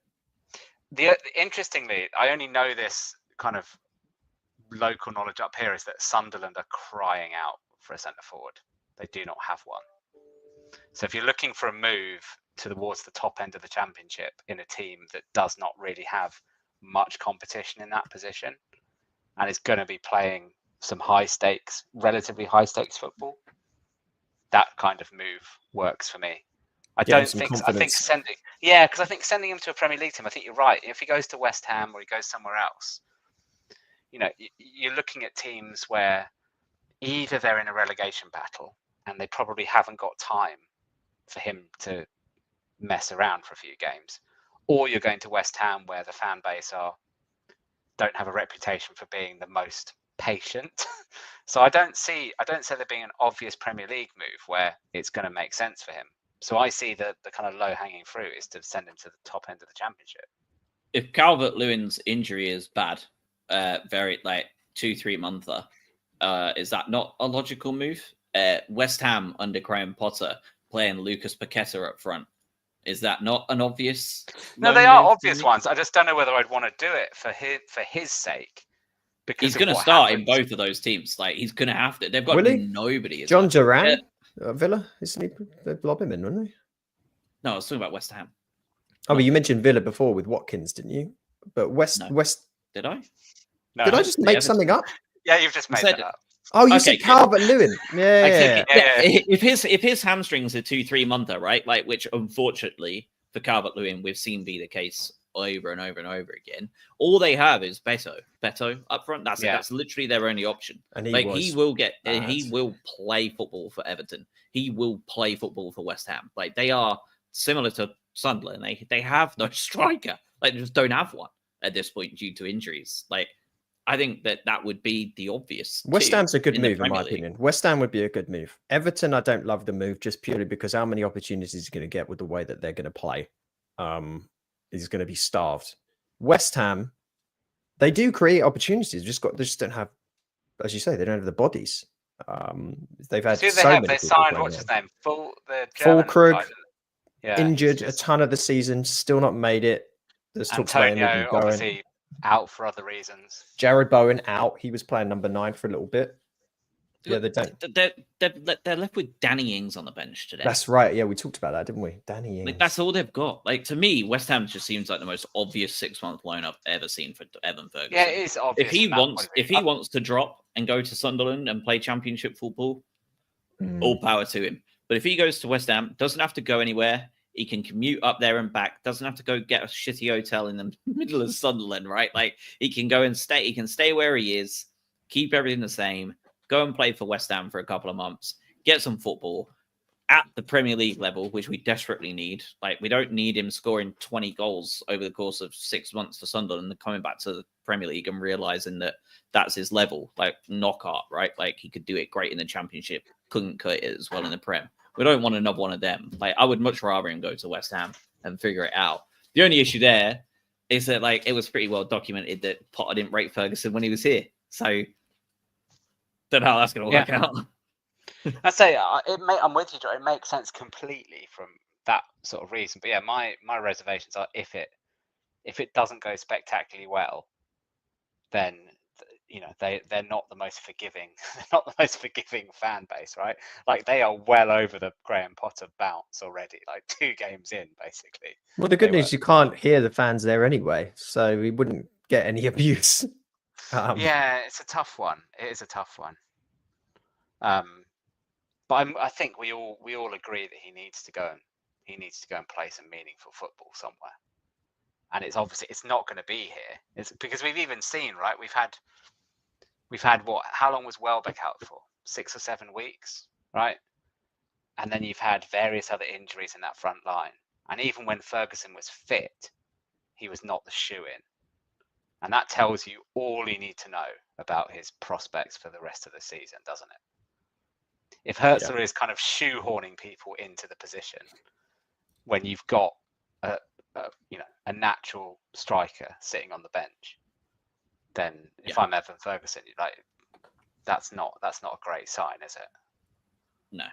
Interestingly, I only know this kind of local knowledge up here, is that Sunderland are crying out for a centre forward. They do not have one. So if you're looking for a move towards the top end of the Championship in a team that does not really have much competition in that position, and is going to be playing some relatively high stakes football, that kind of move works for me. I think sending him to a Premier League team, I think you're right. If he goes to West Ham or he goes somewhere else, you're looking at teams where either they're in a relegation battle and they probably haven't got time for him to mess around for a few games. Or you're going to West Ham, where the fan base don't have a reputation for being the most patient. So I don't see there being an obvious Premier League move where it's going to make sense for him. So I see the kind of low hanging fruit is to send him to the top end of the Championship. If Calvert-Lewin's injury is bad, very like 2-3 monther, is that not a logical move? West Ham under Graham Potter playing Lucas Paqueta up front. Is that not an obvious? No, they are obvious ones. I just don't know whether I'd want to do it for his sake. Because he's going to start in both of those teams. Like he's going to have to. They've got nobody. John Duran, Villa, isn't he? They'd lob him in, wouldn't they? No, I was talking about West Ham. Oh, but you mentioned Villa before with Watkins, didn't you? But West. Did I? No. Did I just make something up? Yeah, you've just made that up. Oh, you said Calvert-Lewin. Yeah. If his hamstrings are 2-3 monther, right? Like, which unfortunately for Calvert-Lewin we've seen be the case over and over and over again. All they have is Beto up front. That's it. That's literally their only option. And he will play football for Everton. He will play football for West Ham. Like they are similar to Sunderland. They have no striker. Like they just don't have one at this point due to injuries. Like I think that would be the obvious. West Ham's a good move, in my opinion. West Ham would be a good move. Everton, I don't love the move just purely because how many opportunities he's going to get with the way that they're going to play. He's going to be starved. West Ham, they do create opportunities. They just don't have, as you say, they don't have the bodies. They've had they signed what's his name? Fulkrug, injured a ton of the season, still not made it. There's talks about him obviously out for other reasons. Jared Bowen out. He was playing number 9 for a little bit. Yeah, they're left with Danny Ings on the bench today. That's right. Yeah, we talked about that, didn't we? Danny Ings. Like, that's all they've got. Like to me, West Ham just seems like the most obvious 6-month loan I've ever seen for Evan Ferguson. Yeah, it is obvious. If he wants to drop and go to Sunderland and play Championship football, all power to him. But if he goes to West Ham, doesn't have to go anywhere. He can commute up there and back. Doesn't have to go get a shitty hotel in the middle of Sunderland, right? Like he can go and stay. He can stay where he is, keep everything the same. Go and play for West Ham for a couple of months, get some football at the Premier League level, which we desperately need. Like, we don't need him scoring 20 goals over the course of 6 months for Sunderland and coming back to the Premier League and realizing that that's his level, like knockout, right? Like, he could do it great in the Championship, couldn't cut it as well in the Prem. We don't want another one of them. Like, I would much rather him go to West Ham and figure it out. The only issue there is that, like, it was pretty well documented that Potter didn't rate Ferguson when he was here. So, don't know how that's going to work out. I say I'm with you, Joe. It makes sense completely from that sort of reason. But yeah, my reservations are if it doesn't go spectacularly well, then they're not the most forgiving. They're not the most forgiving fan base, right? Like they are well over the Graham Potter bounce already. Like 2 games in, basically. Well, the good news you can't hear the fans there anyway, so we wouldn't get any abuse. Yeah, it's a tough one. It is a tough one. But I think we all agree that he needs to go and play some meaningful football somewhere. And it's obviously it's not going to be here. It's because we've even seen, right? We've had what? How long was Welbeck out for? 6 or 7 weeks, right? And then you've had various other injuries in that front line. And even when Ferguson was fit, he was not the shoe-in. And that tells you all you need to know about his prospects for the rest of the season, doesn't it? If Hertzler is kind of shoehorning people into the position when you've got a natural striker sitting on the bench, then if I'm Evan Ferguson, like that's not a great sign, is it? No.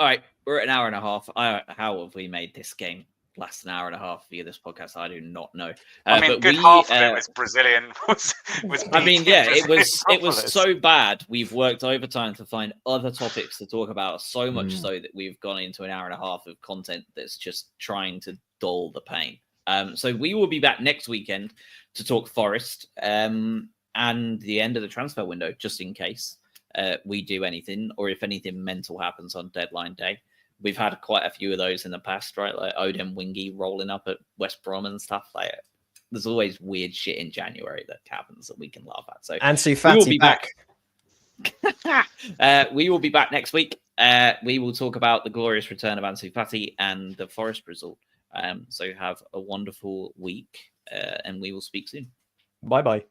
All right, we're at an hour and a half. How have we made this game last an hour and a half via this podcast? I do not know. I mean, half of it was Brazilian. Was I mean, yeah, it was so bad. We've worked overtime to find other topics to talk about, so much so that we've gone into an hour and a half of content that's just trying to dull the pain. So we will be back next weekend to talk Forest and the end of the transfer window, just in case we do anything, or if anything mental happens on deadline day. We've had quite a few of those in the past, right? Like Odin Wingy rolling up at West Brom and stuff. Like, there's always weird shit in January that happens that we can laugh at. So Ansu Fati back. We will be back next week. we will talk about the glorious return of Ansu Fati and the Forest result. So have a wonderful week, and we will speak soon. Bye bye.